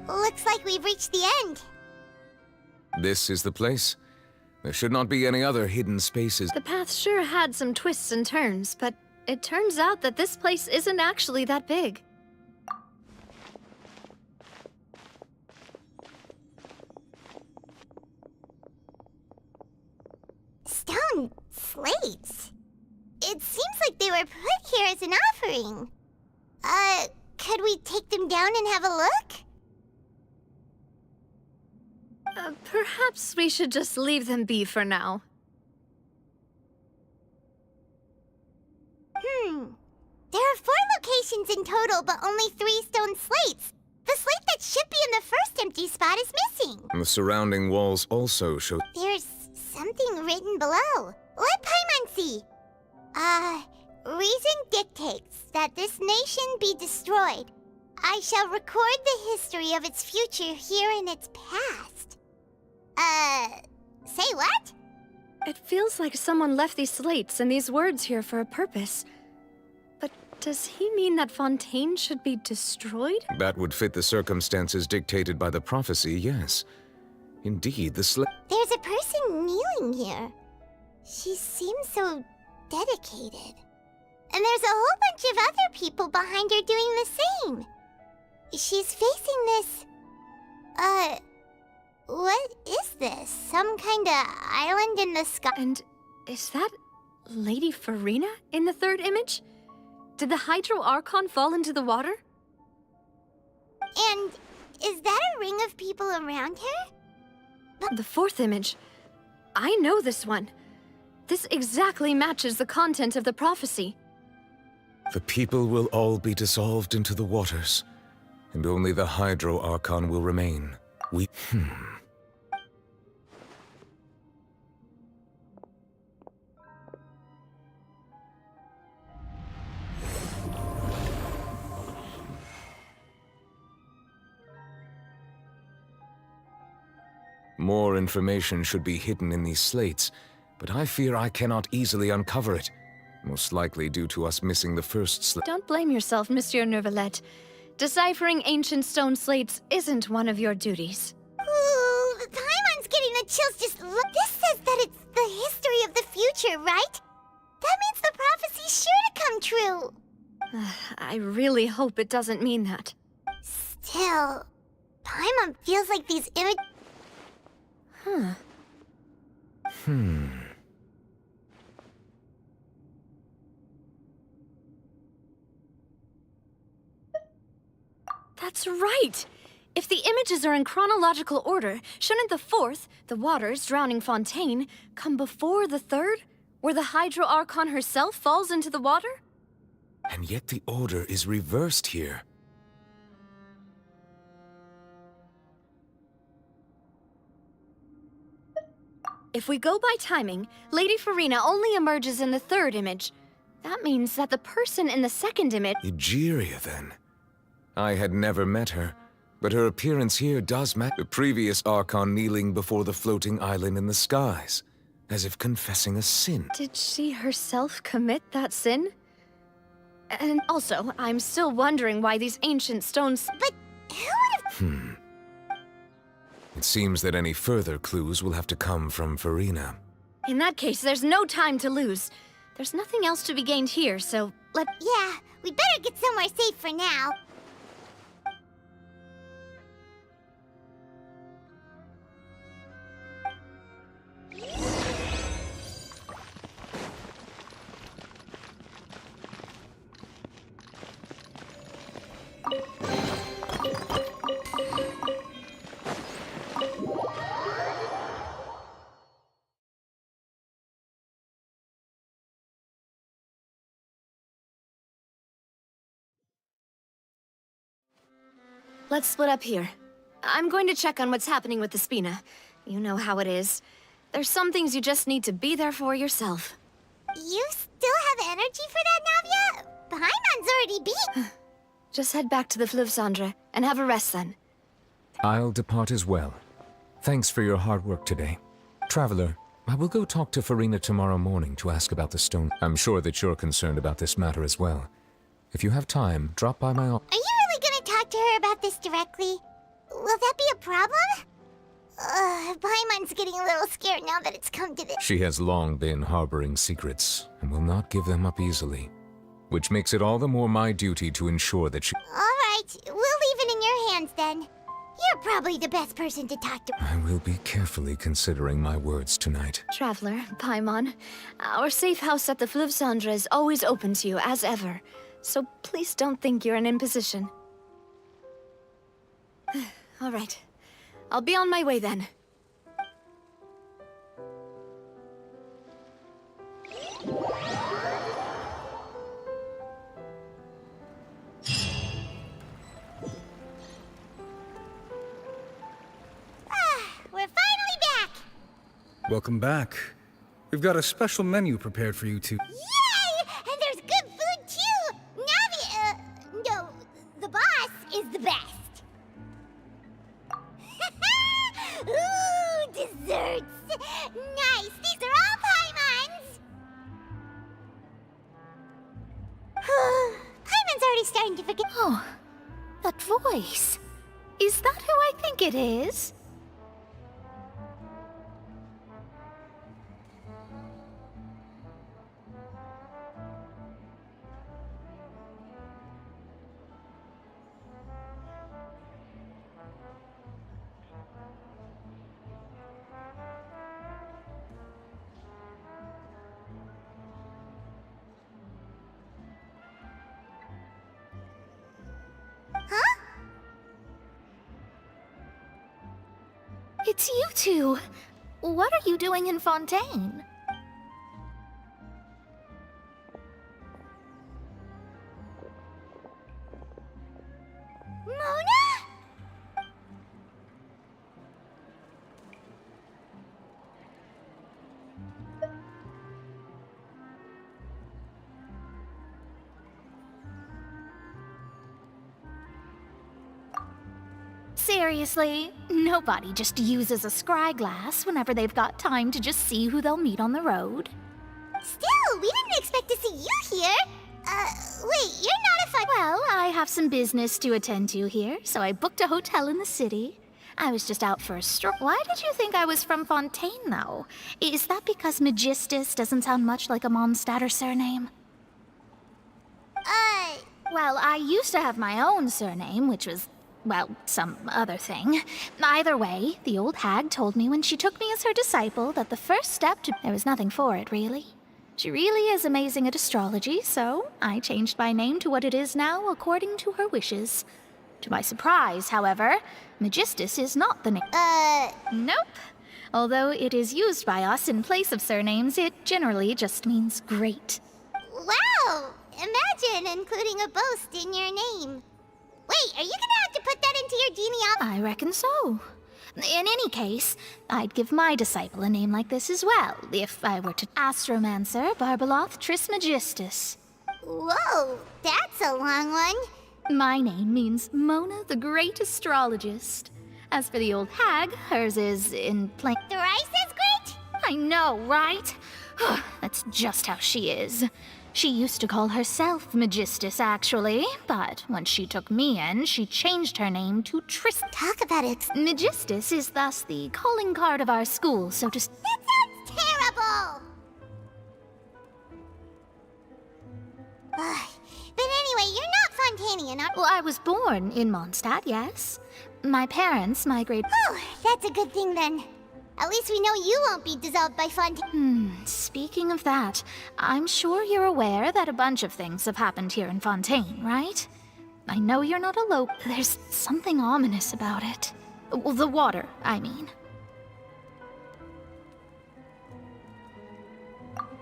Looks like we've reached the end. This is the place. There should not be any other hidden spaces. The path sure had some twists and turns, but it turns out that this place isn't actually that big. Stone slates? It seems like they were put here as an offering. Could we take them down and have a look? Perhaps we should just leave them be for now. There are 4 locations in total, but only 3 stone slates. The slate that should be in the first empty spot is missing. The surrounding walls also show... There's something written below. Let Paimon see. Reason dictates that this nation be destroyed. I shall record the history of its future here in its past. Say what? It feels like someone left these slates and these words here for a purpose. But does he mean that Fontaine should be destroyed? That would fit the circumstances dictated by the prophecy, yes. Indeed, the There's a person kneeling here. She seems so dedicated. And there's a whole bunch of other people behind her doing the same. She's facing this... what is this? Some kind of island in the sky? And is that Lady Farina in the third image? Did the Hydro Archon fall into the water? And is that a ring of people around her? The fourth image. I know this one. This exactly matches the content of the prophecy. The people will all be dissolved into the waters, and only the Hydro Archon will remain. More information should be hidden in these slates, but I fear I cannot easily uncover it. Most likely due to us missing the first slate. Don't blame yourself, Monsieur Neuvillette. Deciphering ancient stone slates isn't one of your duties. Ooh, Paimon's getting the chills just look. This says that it's the history of the future, right? That means the prophecy's sure to come true. I really hope it doesn't mean that. Still, Paimon feels like these images... That's right! If the images are in chronological order, shouldn't the fourth, the waters drowning Fontaine, come before the third, where the Hydro Archon herself falls into the water? And yet the order is reversed here. If we go by timing, Lady Farina only emerges in the third image. That means that the person in the second image... Egeria, then. I had never met her, but her appearance here does match the previous Archon kneeling before the floating island in the skies, as if confessing a sin. Did she herself commit that sin? And also, I'm still wondering why these ancient stones... But who would have... It seems that any further clues will have to come from Farina. In that case, there's no time to lose. There's nothing else to be gained here, so Yeah, we'd better get somewhere safe for now. let's split up here. I'm going to check on what's happening with the Spina. You know how it is. There's some things you just need to be there for yourself. You still have energy for that, Navia? Paimon's already beat. Just head back to the Fleuve Cendre and have a rest then. I'll depart as well. Thanks for your hard work today. Traveler, I will go talk to Farina tomorrow morning to ask about the stone. I'm sure that you're concerned about this matter as well. If you have time, drop by my office. Are you really gonna talk to her about this directly? Will that be a problem? Paimon's getting a little scared now that it's come to this. She has long been harboring secrets and will not give them up easily, which makes it all the more my duty to ensure that she... Alright, we'll leave it in your hands then. You're probably the best person to talk to. I will be carefully considering my words tonight. Traveler, Paimon, our safe house at the Fleuve Cendre is always open to you, as ever. So please don't think you're an imposition. All right. I'll be on my way then. We're finally back! Welcome back. We've got a special menu prepared for you two. Yay! And there's good food too! Navi, no, the boss is the best. Ooh, desserts! Nice! These are all Paimon's! Paimon's already starting to forget. Oh, that voice. Is that who I think it is? Huh? It's you two. What are you doing in Fontaine? Mona? Seriously, nobody just uses a scry glass whenever they've got time to just see who they'll meet on the road. Still, we didn't expect to see you here. Wait, you're not a fun— Well, I have some business to attend to here, so I booked a hotel in the city. I was just out for a stroll. Why did you think I was from Fontaine, though? Is that because Magistus doesn't sound much like a Mondstatter surname? Well, I used to have my own surname, which was, well, some other thing. Either way, the old hag told me when she took me as her disciple that the first step to— There was nothing for it, really. She really is amazing at astrology, so I changed my name to what it is now according to her wishes. To my surprise, however, Magistus is not the name. Nope. Although it is used by us in place of surnames, it generally just means great. Wow! Imagine including a boast in your name. Wait, are you gonna have to put that into your genealogy? I reckon so. In any case, I'd give my disciple a name like this as well, if I were to— Astromancer Barbeloth Trismegistus. Whoa, that's a long one. My name means Mona the Great Astrologist. As for the old hag, hers is in plain— Thrice as great? I know, right? That's just how she is. She used to call herself Magistus, actually, but when she took me in, she changed her name to Talk about it. Magistus is thus the calling card of our school, so to— That sounds terrible! But anyway, you're not Fontainian, are— Well, I was born in Mondstadt, yes. My parents migrated— Oh, that's a good thing then. At least we know you won't be dissolved by Fontaine. Speaking of that, I'm sure you're aware that a bunch of things have happened here in Fontaine, right? I know you're not alone. There's something ominous about it. Well, the water, I mean.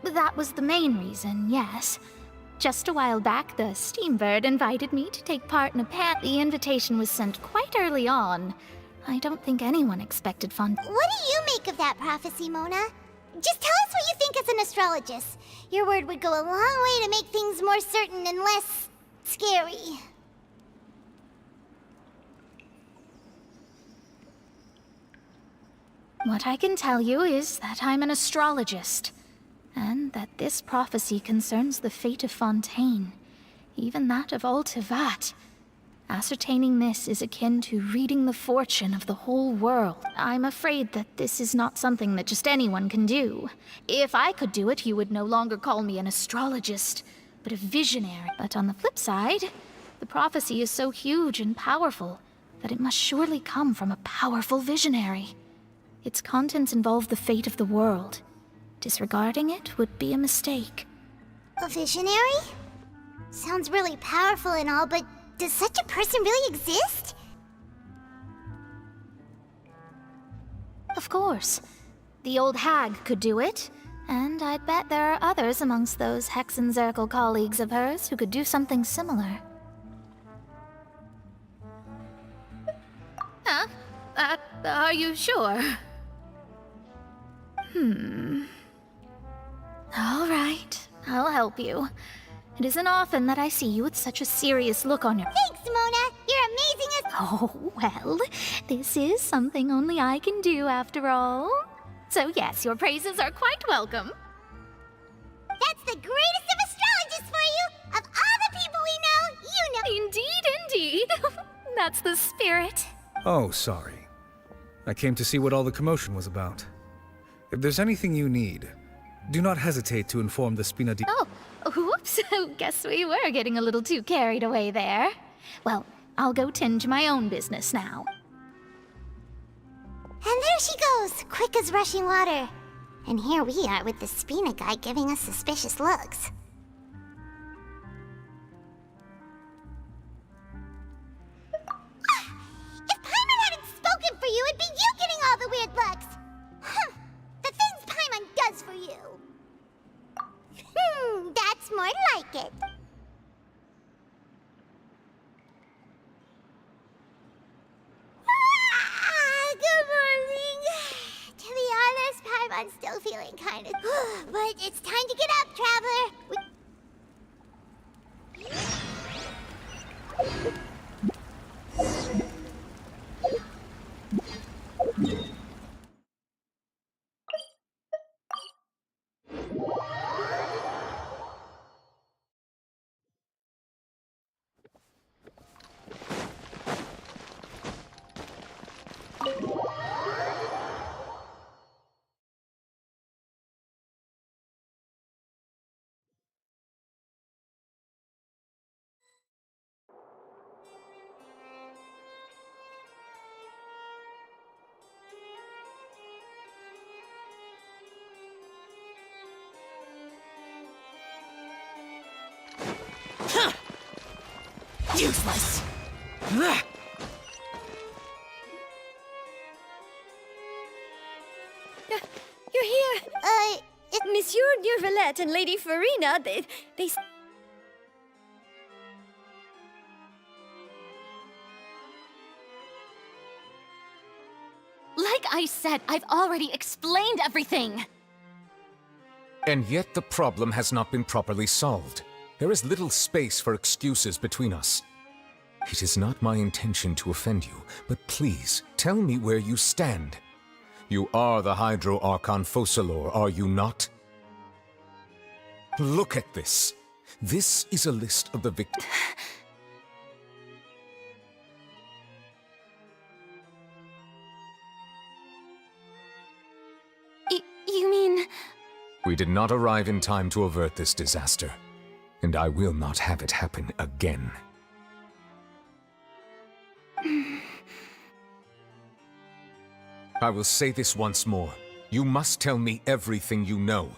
That was the main reason, yes. Just a while back, the Steambird invited me to take part in a The invitation was sent quite early on. I don't think anyone expected Fontaine. What do you make of that prophecy, Mona? Just tell us what you think as an astrologist. Your word would go a long way to make things more certain and less scary. What I can tell you is that I'm an astrologist, and that this prophecy concerns the fate of Fontaine, even that of Altivat. Ascertaining this is akin to reading the fortune of the whole world. I'm afraid that this is not something that just anyone can do. If I could do it, you would no longer call me an astrologist, but a visionary. But on the flip side, the prophecy is so huge and powerful that it must surely come from a powerful visionary. Its contents involve the fate of the world. Disregarding it would be a mistake. A visionary? Sounds really powerful and all, but does such a person really exist? Of course. The old hag could do it, and I'd bet there are others amongst those Hexenzirkel colleagues of hers who could do something similar. Huh? Are you sure? All right, I'll help you. It isn't often that I see you with such a serious look on your— Thanks, Mona! You're amazing as— Oh, well, this is something only I can do after all. So yes, your praises are quite welcome. That's the greatest of astrologists for you! Of all the people we know, you know— Indeed. That's the spirit. Oh, sorry. I came to see what all the commotion was about. If there's anything you need, do not hesitate to inform the Spina di— Oh, whoops. Guess we were getting a little too carried away there. Well, I'll go tend to my own business now. And there she goes, quick as rushing water. And here we are with the Spina guy giving us suspicious looks. If Paimon hadn't spoken for you, it'd be you getting all the weird looks. The things Paimon does for you. That's more like it. Good morning. To be honest, Paimon's still feeling kind of... But it's time to get up, traveler. Useless. You're here. Monsieur Neuvillette and Lady Farina, they... Like I said, I've already explained everything. And yet the problem has not been properly solved. There is little space for excuses between us. It is not my intention to offend you, but please, tell me where you stand. You are the Hydro Archon Focalor, are you not? Look at this. This is a list of the victims. You mean... We did not arrive in time to avert this disaster, and I will not have it happen again. I will say this once more. You must tell me everything you know.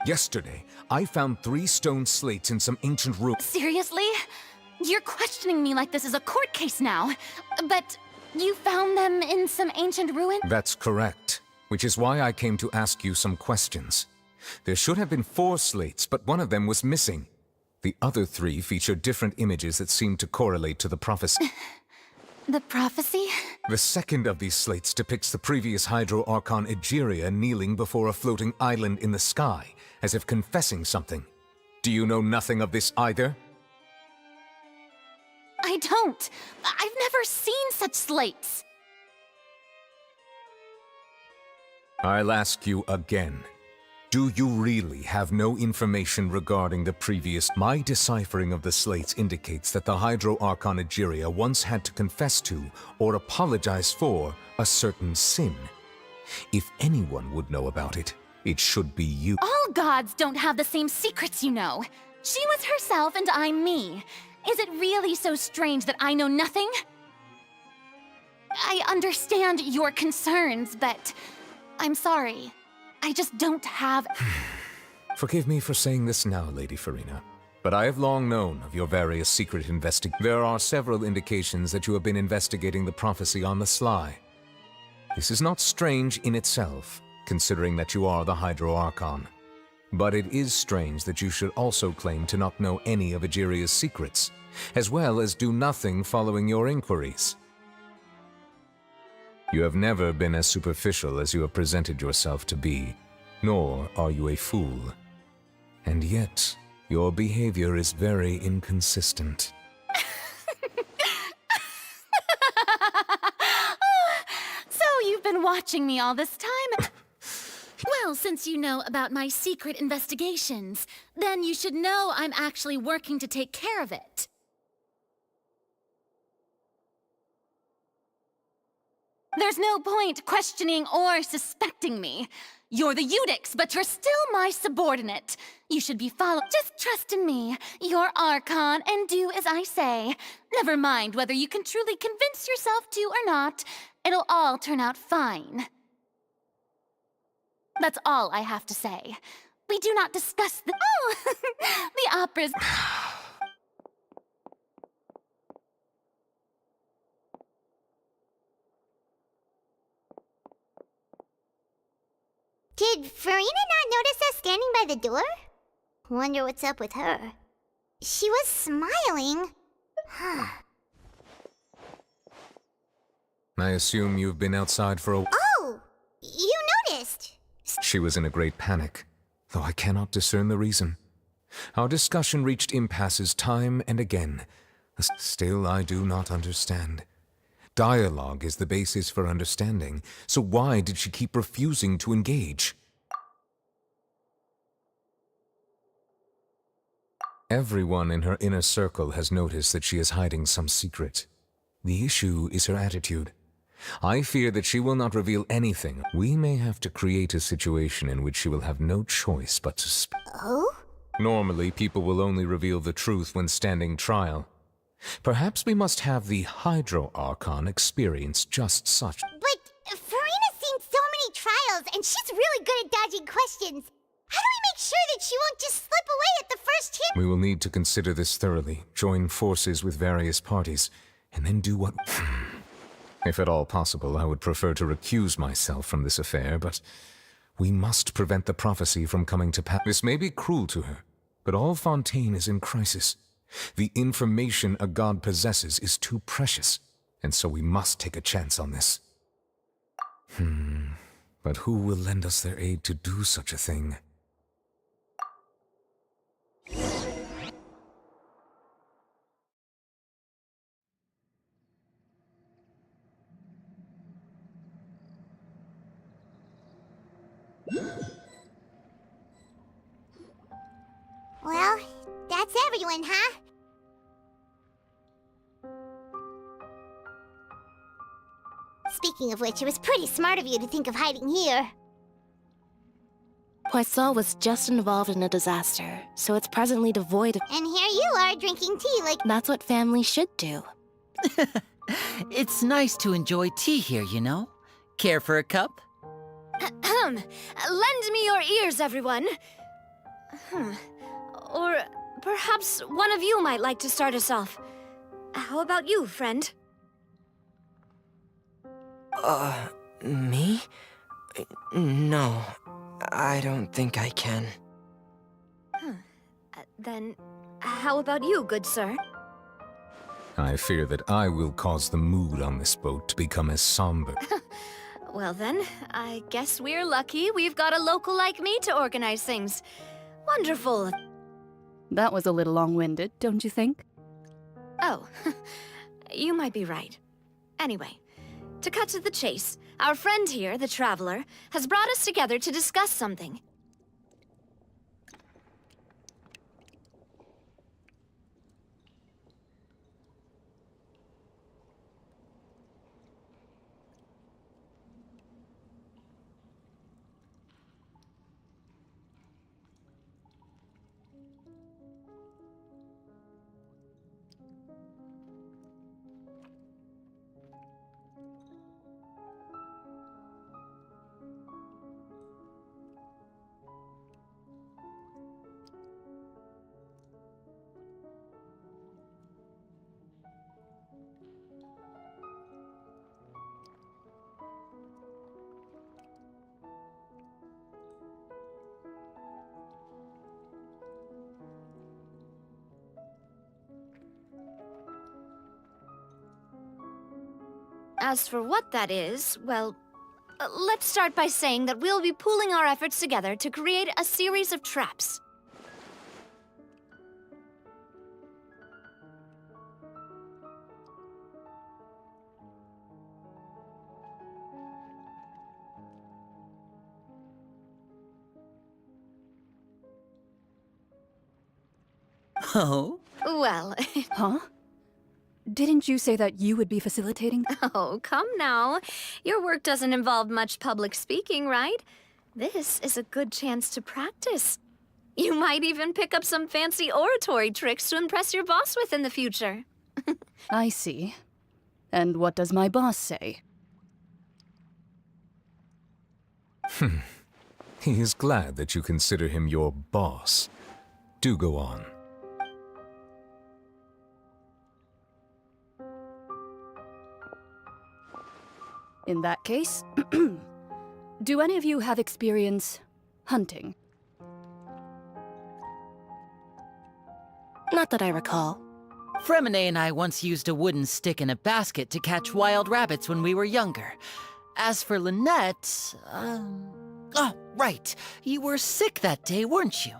Yesterday, I found 3 stone slates in some ancient ruins. Seriously? You're questioning me like this is a court case now. But you found them in some ancient ruin? That's correct, which is why I came to ask you some questions. There should have been 4 slates, but one of them was missing. The other 3 feature different images that seem to correlate to the prophecy. The prophecy? The second of these slates depicts the previous Hydro Archon Egeria kneeling before a floating island in the sky, as if confessing something. Do you know nothing of this either? I don't. I've never seen such slates. I'll ask you again. Do you really have no information regarding the previous? My deciphering of the slates indicates that the Hydro Archon Egeria once had to confess to, or apologize for, a certain sin. If anyone would know about it, it should be you. All gods don't have the same secrets, you know. She was herself and I'm me. Is it really so strange that I know nothing? I understand your concerns, but I'm sorry. I just don't have... Forgive me for saying this now, Lady Farina, but I have long known of your various secret investigations. There are several indications that you have been investigating the prophecy on the sly. This is not strange in itself, considering that you are the Hydro Archon. But it is strange that you should also claim to not know any of Egeria's secrets, as well as do nothing following your inquiries. You have never been as superficial as you have presented yourself to be, nor are you a fool. And yet, your behavior is very inconsistent. So you've been watching me all this time? Well, since you know about my secret investigations, then you should know I'm actually working to take care of it. There's no point questioning or suspecting me. You're the Eudix, but you're still my subordinate. You should be followed. Just trust in me. You're Archon, and do as I say. Never mind whether you can truly convince yourself to or not. It'll all turn out fine. That's all I have to say. We do not discuss the— Oh! The opera's— Did Farina not notice us standing by the door? Wonder what's up with her. She was smiling. I assume you've been outside for a— Oh! You noticed! She was in a great panic, though I cannot discern the reason. Our discussion reached impasses time and again. Still, I do not understand. Dialogue is the basis for understanding, so why did she keep refusing to engage? Everyone in her inner circle has noticed that she is hiding some secret. The issue is her attitude. I fear that she will not reveal anything. We may have to create a situation in which she will have no choice but to speak. Oh? Normally, people will only reveal the truth when standing trial. Perhaps we must have the Hydro Archon experience just such. But Farina's seen so many trials, and she's really good at dodging questions. How do we make sure that she won't just slip away at the first hint? We will need to consider this thoroughly, join forces with various parties, and then do what... If at all possible, I would prefer to recuse myself from this affair, but we must prevent the prophecy from coming to pass. This may be cruel to her, but all Fontaine is in crisis. The information a god possesses is too precious, and so we must take a chance on this. But who will lend us their aid to do such a thing? Well, that's everyone, huh? Speaking of which, it was pretty smart of you to think of hiding here. Poisson was just involved in a disaster, so it's presently devoid of— And here you are drinking tea like— That's what family should do. It's nice to enjoy tea here, you know? Care for a cup? Lend me your ears, everyone. Or perhaps one of you might like to start us off. How about you, friend? Me? No, I don't think I can. Then, how about you, good sir? I fear that I will cause the mood on this boat to become as somber. Well then, I guess we're lucky we've got a local like me to organize things. Wonderful. That was a little long-winded, don't you think? Oh, you might be right. Anyway, to cut to the chase, our friend here, the Traveler, has brought us together to discuss something. As for what that is, well, let's start by saying that we'll be pooling our efforts together to create a series of traps. Oh? Well... Huh? Didn't you say that you would be facilitating? Oh, come now. Your work doesn't involve much public speaking, right? This is a good chance to practice. You might even pick up some fancy oratory tricks to impress your boss with in the future. I see. And what does my boss say? He is glad that you consider him your boss. Do go on. In that case, do any of you have experience hunting? Not that I recall. Fremine and I once used a wooden stick in a basket to catch wild rabbits when we were younger. As for Lynette, oh, right. You were sick that day, weren't you?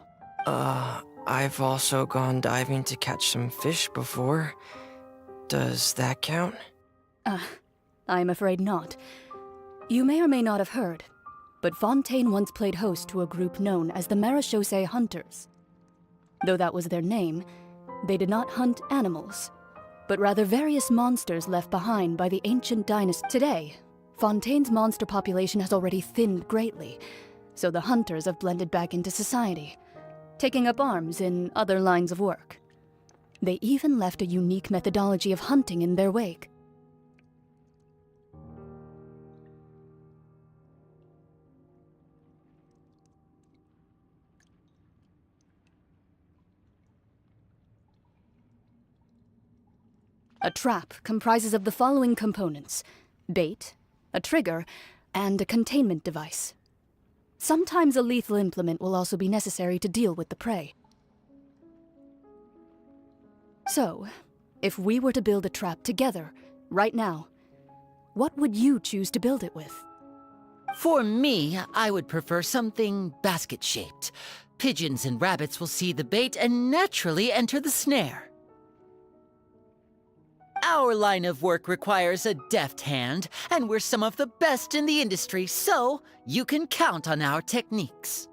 I've also gone diving to catch some fish before. Does that count? I'm afraid not. You may or may not have heard, but Fontaine once played host to a group known as the Marechaussee Hunters. Though that was their name, they did not hunt animals, but rather various monsters left behind by the ancient dynasty. Today, Fontaine's monster population has already thinned greatly, so the hunters have blended back into society, taking up arms in other lines of work. They even left a unique methodology of hunting in their wake. A trap comprises of the following components: bait, a trigger, and a containment device. Sometimes a lethal implement will also be necessary to deal with the prey. So, if we were to build a trap together, right now, what would you choose to build it with? For me, I would prefer something basket-shaped. Pigeons and rabbits will see the bait and naturally enter the snare. Our line of work requires a deft hand, and we're some of the best in the industry, so you can count on our techniques.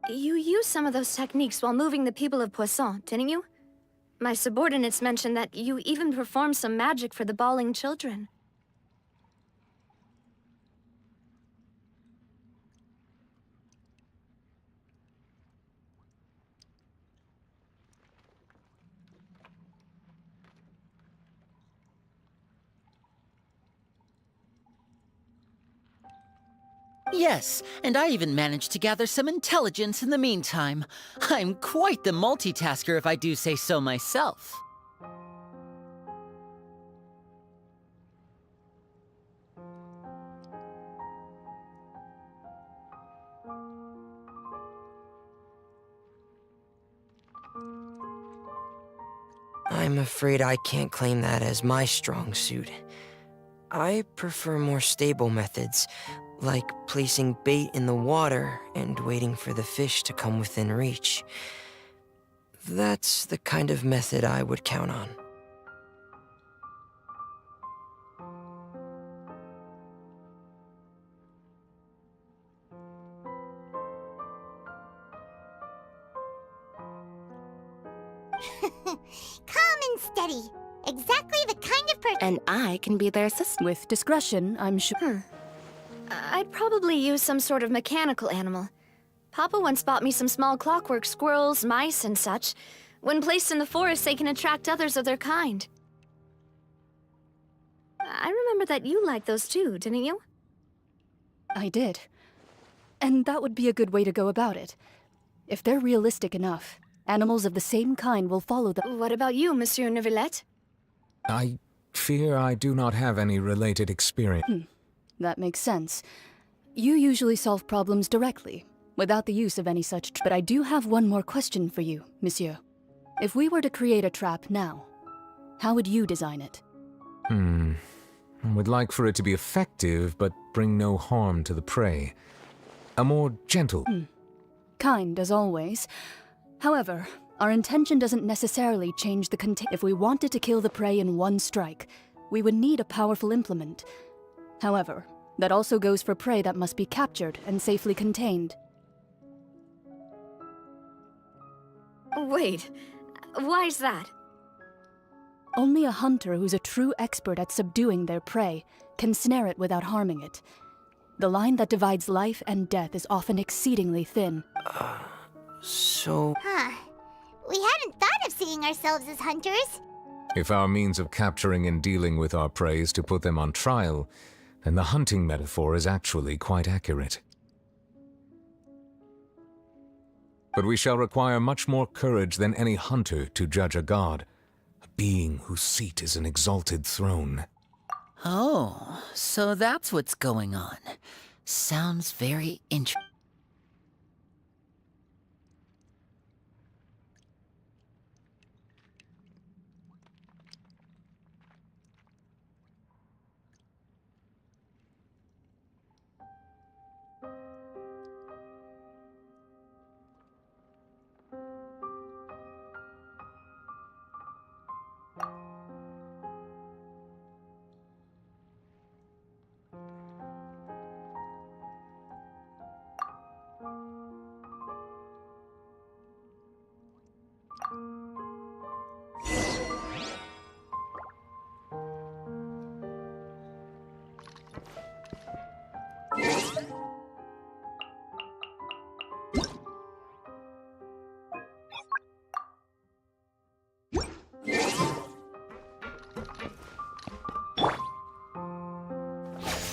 You used some of those techniques while moving the people of Poisson, didn't you? My subordinates mentioned that you even performed some magic for the bawling children. Yes, and I even managed to gather some intelligence in the meantime. I'm quite the multitasker if I do say so myself. I'm afraid I can't claim that as my strong suit. I prefer more stable methods, like placing bait in the water and waiting for the fish to come within reach. That's the kind of method I would count on. Calm and steady. Exactly the kind of person. And I can be their assistant. With discretion, I'm sure. I'd probably use some sort of mechanical animal. Papa once bought me some small clockwork squirrels, mice, and such. When placed in the forest, they can attract others of their kind. I remember that you liked those too, didn't you? I did. And that would be a good way to go about it. If they're realistic enough, animals of the same kind will follow them. What about you, Monsieur Neuvillette? I fear I do not have any related experience. That makes sense. You usually solve problems directly, without the use of any such. But I do have one more question for you, Monsieur. If we were to create a trap now, how would you design it? I would like for it to be effective, but bring no harm to the prey. A more gentle... Kind, as always. However, our intention doesn't necessarily change the If we wanted to kill the prey in one strike, we would need a powerful implement. However, that also goes for prey that must be captured and safely contained. Wait, why's that? Only a hunter who's a true expert at subduing their prey can snare it without harming it. The line that divides life and death is often exceedingly thin. So... Huh. We hadn't thought of seeing ourselves as hunters. If our means of capturing and dealing with our prey is to put them on trial, then the hunting metaphor is actually quite accurate. But we shall require much more courage than any hunter to judge a god, a being whose seat is an exalted throne. Oh, so that's what's going on. Sounds very interesting.